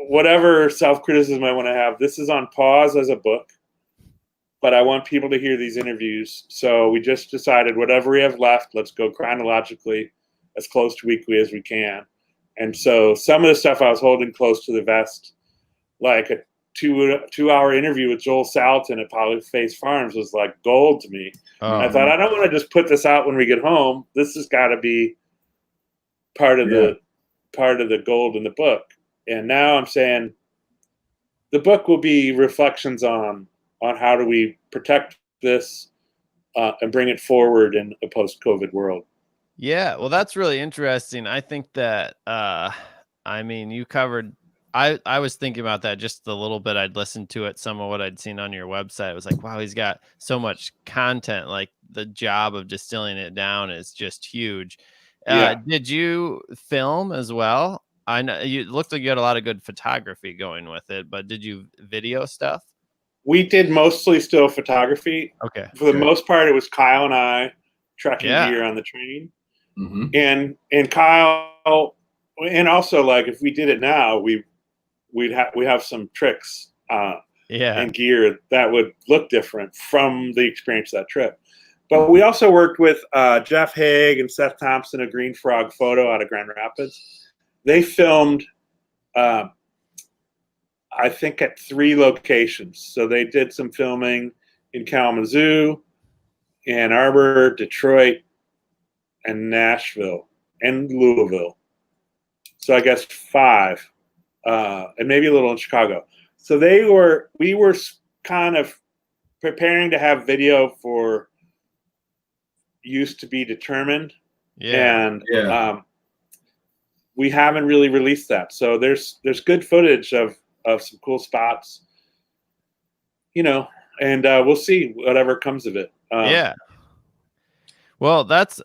whatever self-criticism I want to have, this is on pause as a book, but I want people to hear these interviews. So we just decided whatever we have left, let's go chronologically as close to weekly as we can. And so some of the stuff I was holding close to the vest, like a two-hour interview with Joel Salatin at Polyface Farms, was like gold to me. I thought, I don't want to just put this out when we get home. This has got to be part of the gold in the book. And now I'm saying the book will be reflections on how do we protect this and bring it forward in a post-COVID world. Yeah, well, that's really interesting. I think that, I mean, you covered, I was thinking about that just a little bit. I'd listened to it, some of what I'd seen on your website. I was like, wow, he's got so much content. Like the job of distilling it down is just huge. Did you film as well? I know you looked like you had a lot of good photography going with it, but did you video stuff? We did mostly still photography. Okay. For the most part, it was Kyle and I trekking Yeah. gear on the train. Mm-hmm. And Kyle, and also like if we did it now, we have some tricks and gear that would look different from the experience of that trip. But we also worked with Jeff Haig and Seth Thompson of Green Frog Photo out of Grand Rapids. They filmed, I think, at 3 locations. So they did some filming in Kalamazoo, Ann Arbor, Detroit, and Nashville, and Louisville. So I guess 5, and maybe a little in Chicago. So we were kind of preparing to have video for use to be determined. And we haven't really released that. So there's good footage of some cool spots, and we'll see whatever comes of it. Well, it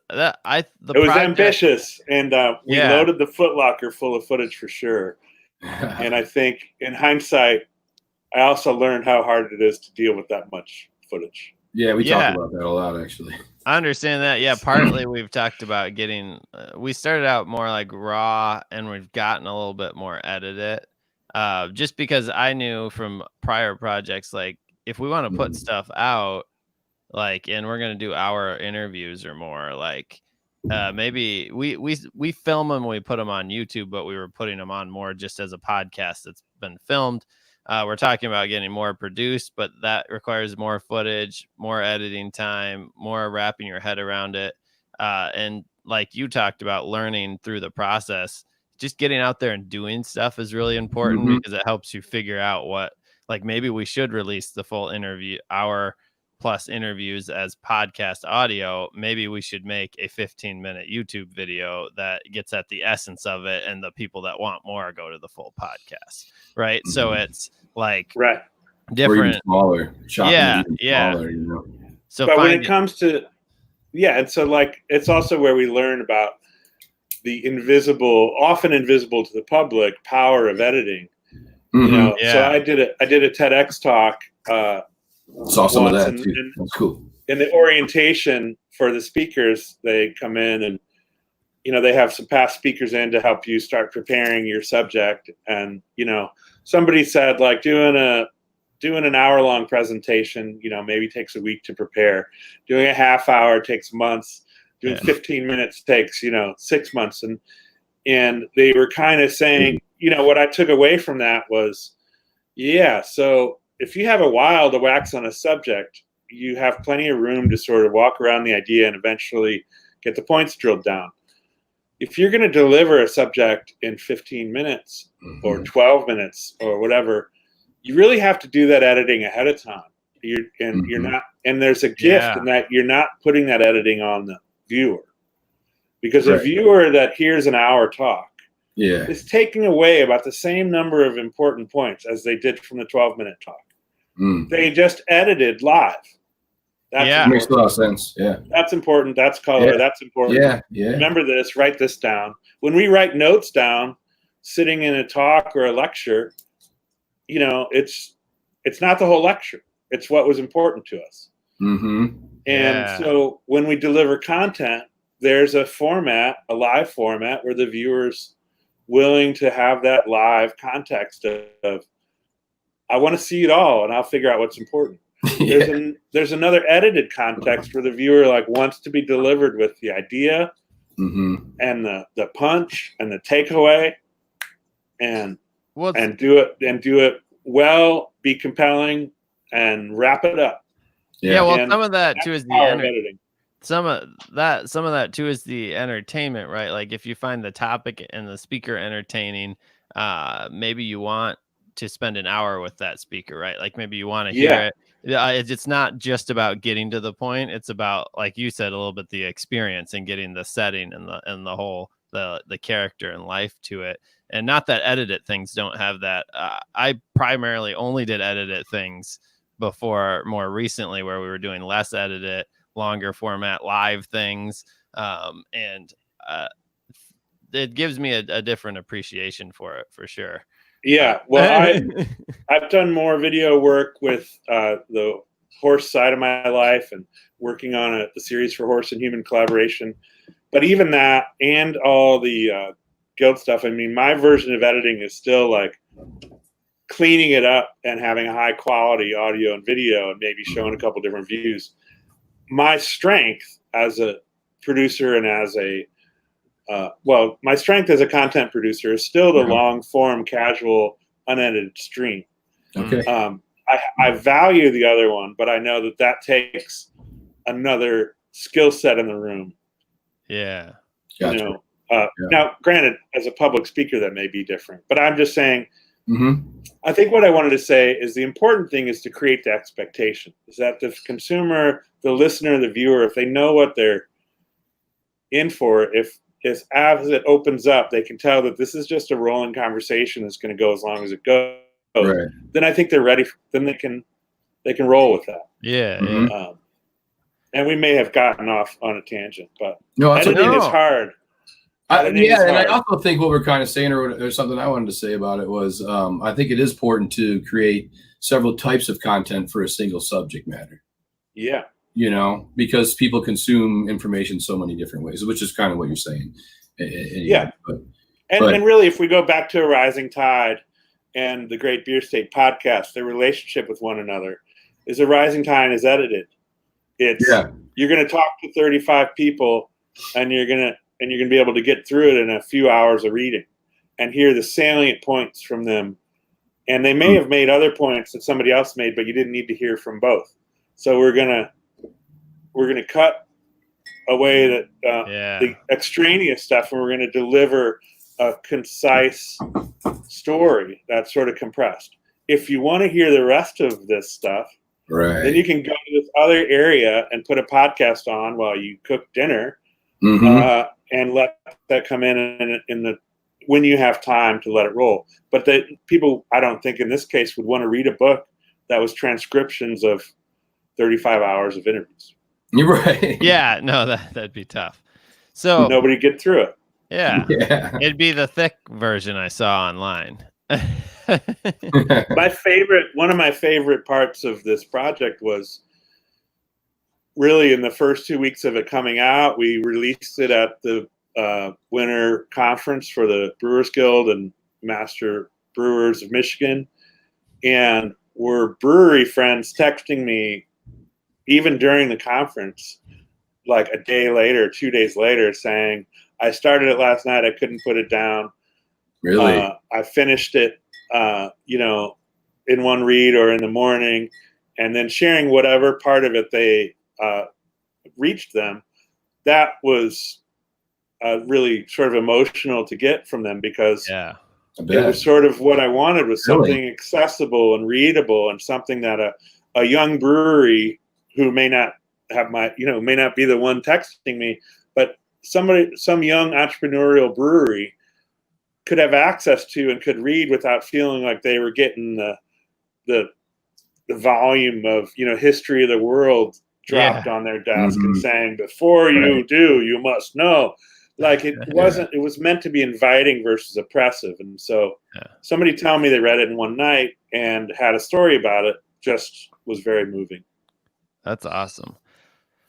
was ambitious, and we loaded the footlocker full of footage for sure. And I think in hindsight, I also learned how hard it is to deal with that much footage. Yeah, we talked about that a lot, actually. I understand that. Yeah, partly we've talked about getting, we started out more like raw, and we've gotten a little bit more edited. Just because I knew from prior projects, like if we want to put stuff out, like, and we're going to do hour interviews or more, like maybe we film them, we put them on YouTube, but we were putting them on more just as a podcast that's been filmed. We're talking about getting more produced, but that requires more footage, more editing time, more wrapping your head around it. And like you talked about, learning through the process, just getting out there and doing stuff is really important because it helps you figure out what, like maybe we should release the full interview, hour plus interviews as podcast audio. Maybe we should make a 15-minute YouTube video that gets at the essence of it, and the people that want more go to the full podcast. Right. So it's like different, smaller, smaller, So, but when it comes to, and so like it's also where we learn about the invisible, often invisible to the public, power of editing. So I did a TEDx talk. Saw some of that too. That's cool. In the orientation for the speakers, they come in and they have some past speakers in to help you start preparing your subject. And somebody said like doing an hour-long presentation, maybe takes a week to prepare. Doing a half hour takes months. Doing 15 minutes takes 6 months. And they were kind of saying, what I took away from that was, so if you have a while to wax on a subject, you have plenty of room to sort of walk around the idea and eventually get the points drilled down. If you're going to deliver a subject in 15 minutes or 12 minutes or whatever, you really have to do that editing ahead of time. You're not, and there's a gift in that you're not putting that editing on the viewer, because a viewer that hears an hour talk is taking away about the same number of important points as they did from the 12-minute talk. They just edited live. That makes a lot of sense. Yeah, that's important. That's color. That's important. Remember this. Write this down. When we write notes down, sitting in a talk or a lecture, it's not the whole lecture. It's what was important to us. Mm-hmm. And so when we deliver content, there's a live format where the viewer's willing to have that live context of I want to see it all, and I'll figure out what's important. Yeah. There's another edited context where the viewer wants to be delivered with the idea and the punch and the takeaway, and do it well, be compelling, and wrap it up. Yeah, well, some of that too is the editing. Some of that too is the entertainment, right? Like if you find the topic and the speaker entertaining, maybe you want to spend an hour with that speaker, right? Like maybe you want to hear it. It's not just about getting to the point. It's about, like you said, a little bit the experience and getting the setting and the whole the character and life to it. And not that edited things don't have that. I primarily only did edited things before more recently, where we were doing less edited, longer format live things. And it gives me a different appreciation for it, for sure. Yeah, well, I've done more video work with the horse side of my life and working on the series for horse and human collaboration. But even that and all the guild stuff, I mean, my version of editing is still cleaning it up and having a high quality audio and video and maybe showing a couple different views. My strength as a producer and as my strength as a content producer is still the long form, casual, unedited stream. Okay. I value the other one, but I know that takes another skill set in the room. Yeah. Gotcha. Now, granted, as a public speaker, that may be different, but I'm just saying, I think what I wanted to say is the important thing is to create the expectation, is that the consumer, the listener, the viewer, if they know what they're in for, if as it opens up, they can tell that this is just a rolling conversation that's going to go as long as it goes. Right. Then I think they're ready. Then they can roll with that. Yeah. And we may have gotten off on a tangent, but editing is hard. And I also think what we're kind of saying, or there's something I wanted to say about it was, I think it is important to create several types of content for a single subject matter. Yeah. Because people consume information so many different ways, which is kind of what you're saying. And really, if we go back to A Rising Tide and the Great Beer State podcast, their relationship with one another is A Rising Tide is edited. You're going to talk to 35 people, and you're going to be able to get through it in a few hours of reading and hear the salient points from them. And they may have made other points that somebody else made, but you didn't need to hear from both. So we're going to cut away the extraneous stuff, and we're going to deliver a concise story that's sort of compressed. If you want to hear the rest of this stuff, then you can go to this other area and put a podcast on while you cook dinner, and let that come in when you have time to let it roll. But that people, I don't think in this case, would want to read a book that was transcriptions of 35 hours of interviews. You're right. Yeah, no, that'd be tough. So nobody get through it. Yeah. It'd be the thick version I saw online. One of my favorite parts of this project was really in the first 2 weeks of it coming out. We released it at the winter conference for the Brewers Guild and Master Brewers of Michigan, and were brewery friends texting me even during the conference, like a day later, 2 days later, saying, I started it last night, I couldn't put it down. Really? I finished it, in one read or in the morning, and then sharing whatever part of it they reached them. That was really sort of emotional to get from them, because it was sort of what I wanted, was something accessible and readable, and something that a young brewery who may not have may not be the one texting me, but some young entrepreneurial brewery could have access to and could read without feeling like they were getting the volume of history of the world dropped on their desk and saying, before you do, you must know. Like it wasn't. It was meant to be inviting versus oppressive. And so somebody telling me they read it in one night and had a story about it just was very moving. That's awesome.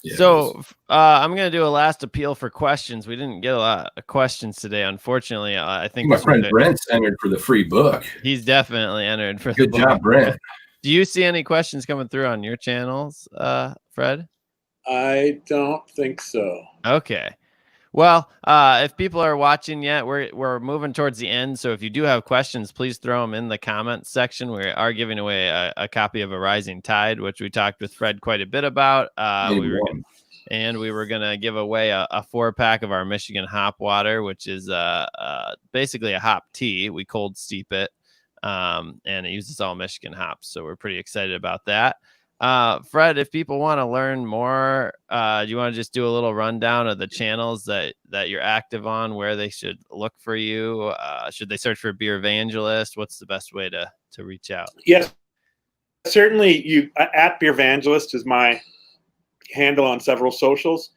Yeah, so I'm going to do a last appeal for questions. We didn't get a lot of questions today, unfortunately. I think my friend Brent's entered for the free book. He's definitely entered for the book. Good job, Brent. Do you see any questions coming through on your channels, Fred? I don't think so. Okay. Well, if people are watching yet, we're moving towards the end. So if you do have questions, please throw them in the comments section. We are giving away a copy of A Rising Tide, which we talked with Fred quite a bit about. We were going to give away a 4-pack of our Michigan hop water, which is basically a hop tea. We cold steep it, and it uses all Michigan hops. So we're pretty excited about that. Fred, if people want to learn more, do you want to just do a little rundown of the channels that you're active on, where they should look for you? Should they search for Beer Evangelist? What's the best way to reach out? Yes, certainly. You at Beer Evangelist is my handle on several socials.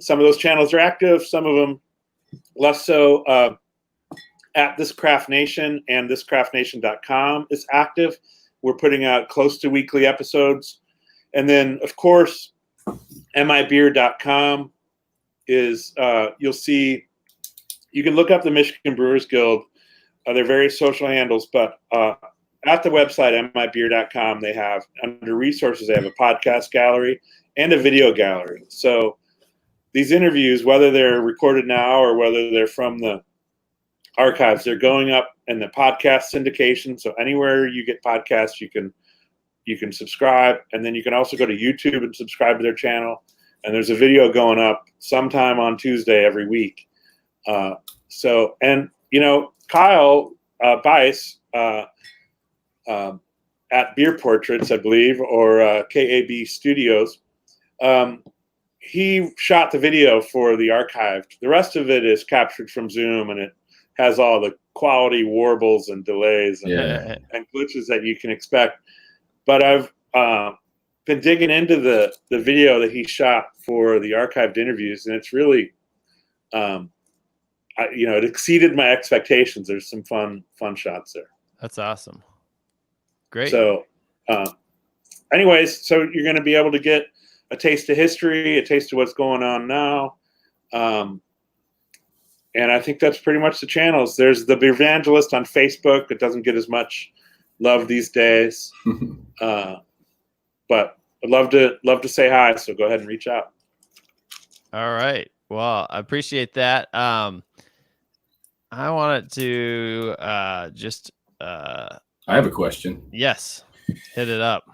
Some of those channels are active, some of them less so. At This Craft Nation and thiscraftnation.com is active. We're putting out close to weekly episodes. And then, of course, mibeer.com is, you'll see, you can look up the Michigan Brewers Guild. They're various social handles, but at the website, mibeer.com, they have, under resources, they have a podcast gallery and a video gallery. So these interviews, whether they're recorded now or whether they're from the archives, they're going up in the podcast syndication. So anywhere you get podcasts, you can subscribe, and then you can also go to YouTube and subscribe to their channel. And there's a video going up sometime on Tuesday every week. So, and Kyle Bice at Beer Portraits, I believe, or KAB Studios, he shot the video for the archived. The rest of it is captured from Zoom, and it has all the quality warbles and delays and glitches that you can expect. But I've been digging into the video that he shot for the archived interviews, and it's really, it exceeded my expectations. There's some fun shots there. That's awesome. Great. So anyways, so you're going to be able to get a taste of history, a taste of what's going on now. And I think that's pretty much the channels. There's the Beer Evangelist on Facebook. It doesn't get as much love these days. But I'd love to say hi, so go ahead and reach out. All right. Well, I appreciate that. I wanted to I have a question. Yes. Hit it up.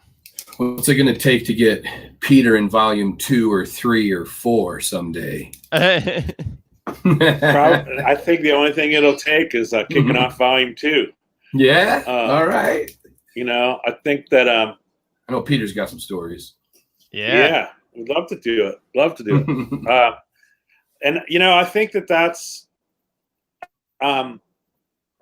What's it going to take to get Peter in volume 2 or 3 or 4 someday? I think the only thing it'll take is kicking off volume 2. Yeah. All right. I think that I know Peter's got some stories. Yeah. We'd love to do it. And I think that's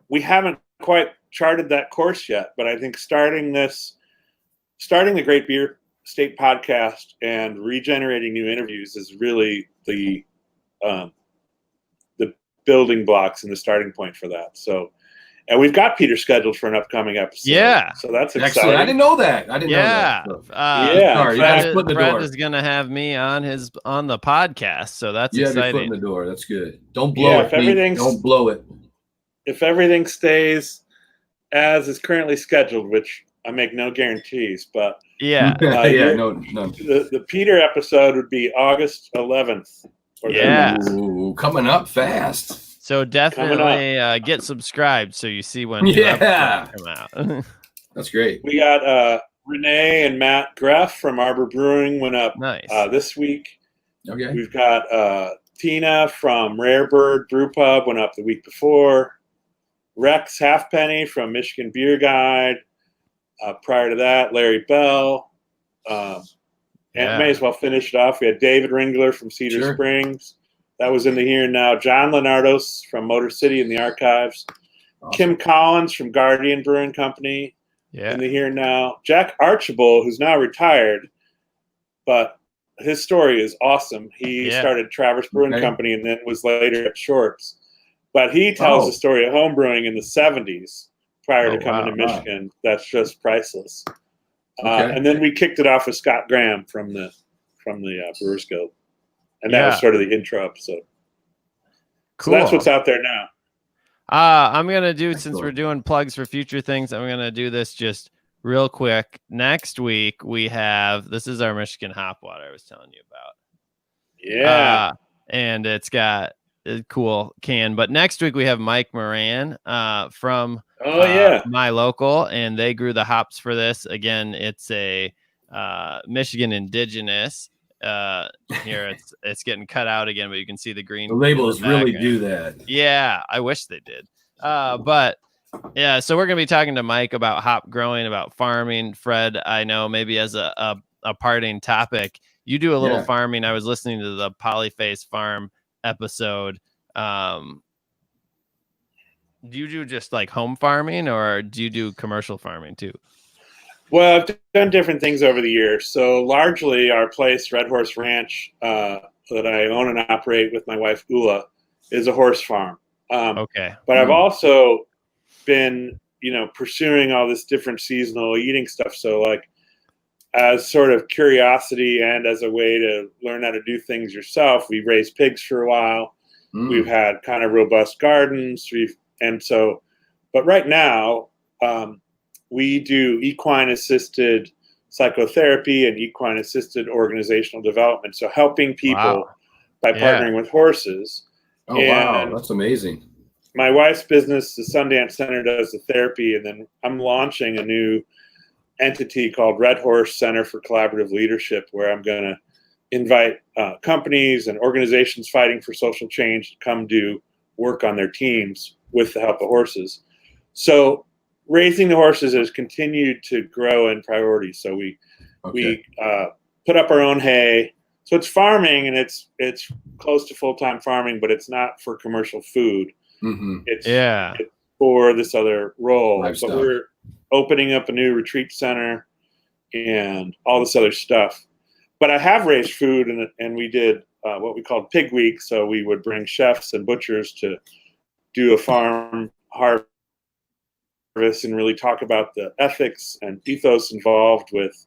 we haven't quite charted that course yet, but I think starting the Great Beer State podcast and regenerating new interviews is really the building blocks and the starting point for that. So, and we've got Peter scheduled for an upcoming episode. Yeah. So that's exciting. Excellent. I didn't know that. Know that. Sorry, Fred is going to have me on the podcast. So that's exciting. Your foot in the door. That's good. Don't blow it. Don't blow it. If everything stays as is currently scheduled, which I make no guarantees, but no. The Peter episode would be August 11th. Ooh, coming up fast. So definitely get subscribed so you see when come out. That's great. We got Renee and Matt Greff from Arbor Brewing went up this week. Okay. We've got Tina from Rare Bird Brew Pub went up the week before. Rex Halfpenny from Michigan Beer Guide. Prior to that, Larry Bell. And may as well finish it off. We had David Ringler from Cedar Springs. That was in the Here and Now. John Leonardos from Motor City in the archives. Awesome. Kim Collins from Guardian Brewing Company in the Here and Now. Jack Archibald, who's now retired, but his story is awesome. He started Traverse Brewing Company and then was later at Shorts. But he tells the story of home brewing in the 70s prior to coming to Michigan. That's just priceless. And then we kicked it off with Scott Graham from the Brewers Guild. And that was sort of the intro episode. Cool. So that's what's out there now. I'm going to do, since we're doing plugs for future things, I'm going to do this just real quick. Next week, we have, this is our Michigan hop water I was telling you about. Yeah. And it's got a cool can. But next week, we have Mike Moran from My Local, and they grew the hops for this. Again, it's a Michigan indigenous. Here it's getting cut out again, but you can see the green. The labels really do that. Yeah, I wish they did. But yeah, so we're gonna be talking to Mike about hop growing, about farming. Fred, I know maybe as a parting topic, you do a little farming. I was listening to the Polyface Farm episode. Do you do just like home farming, or do you do commercial farming too? Well, I've done different things over the years. So largely our place, Red Horse Ranch, that I own and operate with my wife, Ula, is a horse farm. But I've also been, pursuing all this different seasonal eating stuff. So like as sort of curiosity and as a way to learn how to do things yourself, we've raised pigs for a while. We've had kind of robust gardens. But right now, we do equine-assisted psychotherapy and equine-assisted organizational development. So helping people by partnering with horses. Oh, wow. That's amazing. My wife's business, the Sundance Center, does the therapy. And then I'm launching a new entity called Red Horse Center for Collaborative Leadership, where I'm going to invite companies and organizations fighting for social change to come do work on their teams with the help of horses. So raising the horses has continued to grow in priority. So we put up our own hay. So it's farming, and it's close to full-time farming, but it's not for commercial food. It's for this other role. But we're opening up a new retreat center and all this other stuff. But I have raised food, and we did what we called Pig Week. So we would bring chefs and butchers to do a farm harvest and really talk about the ethics and ethos involved with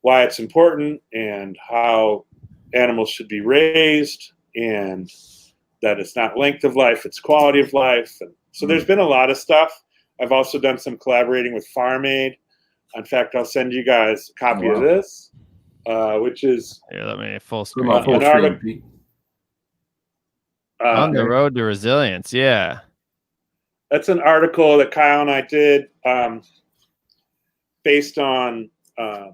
why it's important and how animals should be raised, and that it's not length of life, it's quality of life. And so there's been a lot of stuff. I've also done some collaborating with Farm Aid. In fact, I'll send you guys a copy of this, which is let me full screen. On the road to resilience. Yeah. That's an article that Kyle and I did based on a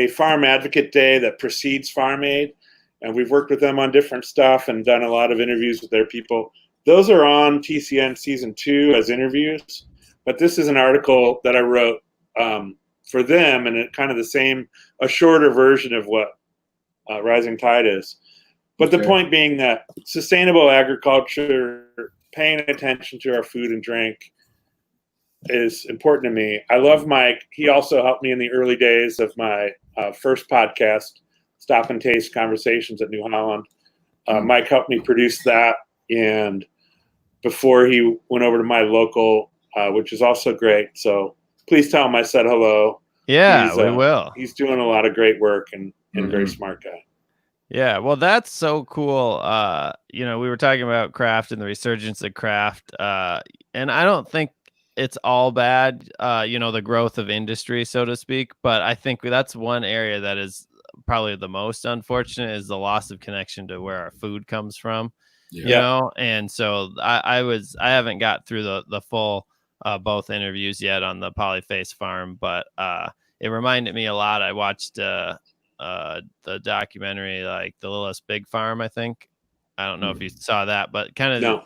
farm advocate day that precedes Farm Aid. And we've worked with them on different stuff and done a lot of interviews with their people. Those are on TCN Season 2 as interviews. But this is an article that I wrote for them, and it kind of a shorter version of what Rising Tide is. But the point being that sustainable agriculture, paying attention to our food and drink, is important to me. I love Mike. He also helped me in the early days of my first podcast, Stop and Taste Conversations at New Holland. Mike helped me produce that, and before he went over to My Local, which is also great. So please tell him I said hello. Yeah, we will. He's doing a lot of great work and very smart guy. Yeah, well, that's so cool. We were talking about craft and the resurgence of craft, and I don't think it's all bad, the growth of industry, so to speak. But I think that's one area that is probably the most unfortunate, is the loss of connection to where our food comes from. And so I haven't got through the full both interviews yet on the Polyface Farm, but it reminded me a lot. I watched the documentary, like The Littlest Big Farm, I think. I don't know if you saw that, but kind of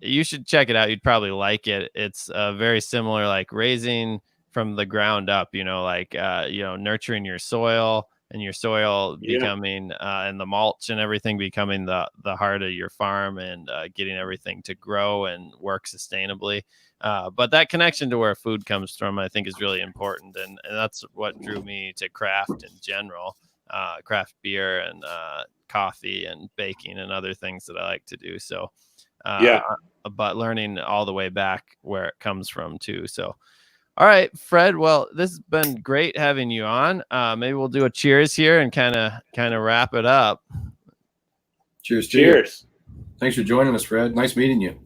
you should check it out. You'd probably like it. It's very similar, like raising from the ground up, nurturing your soil, and your soil becoming and the mulch and everything becoming the heart of your farm, and getting everything to grow and work sustainably. But that connection to where food comes from, I think, is really important. And that's what drew me to craft in general. craft beer and coffee and baking and other things that I like to do. So, but learning all the way back where it comes from too. So, all right, Fred. Well, this has been great having you on. Maybe we'll do a cheers here and kind of wrap it up. Cheers. Cheers. Thanks for joining us, Fred. Nice meeting you.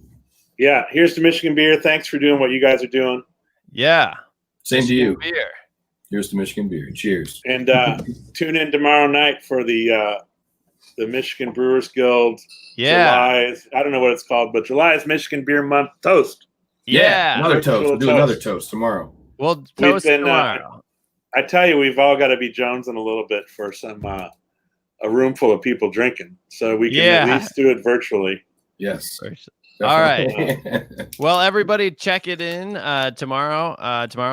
Yeah. Here's to Michigan beer. Thanks for doing what you guys are doing. Yeah. Same Michigan to you. Beer. Here's to Michigan beer. Cheers. And tune in tomorrow night for the Michigan Brewers Guild. Yeah. I don't know what it's called, but July is Michigan Beer Month toast. Yeah. Another toast. We'll do another toast tomorrow. We'll toast tomorrow. I tell you, we've all got to be jonesing a little bit for some a room full of people drinking, so we can at least do it virtually. Yes. All right. Well, everybody, check it in tomorrow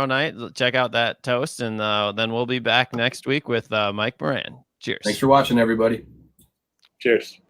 night. Check out that toast, and then we'll be back next week with Mike Moran. Cheers. Thanks for watching, everybody. Cheers.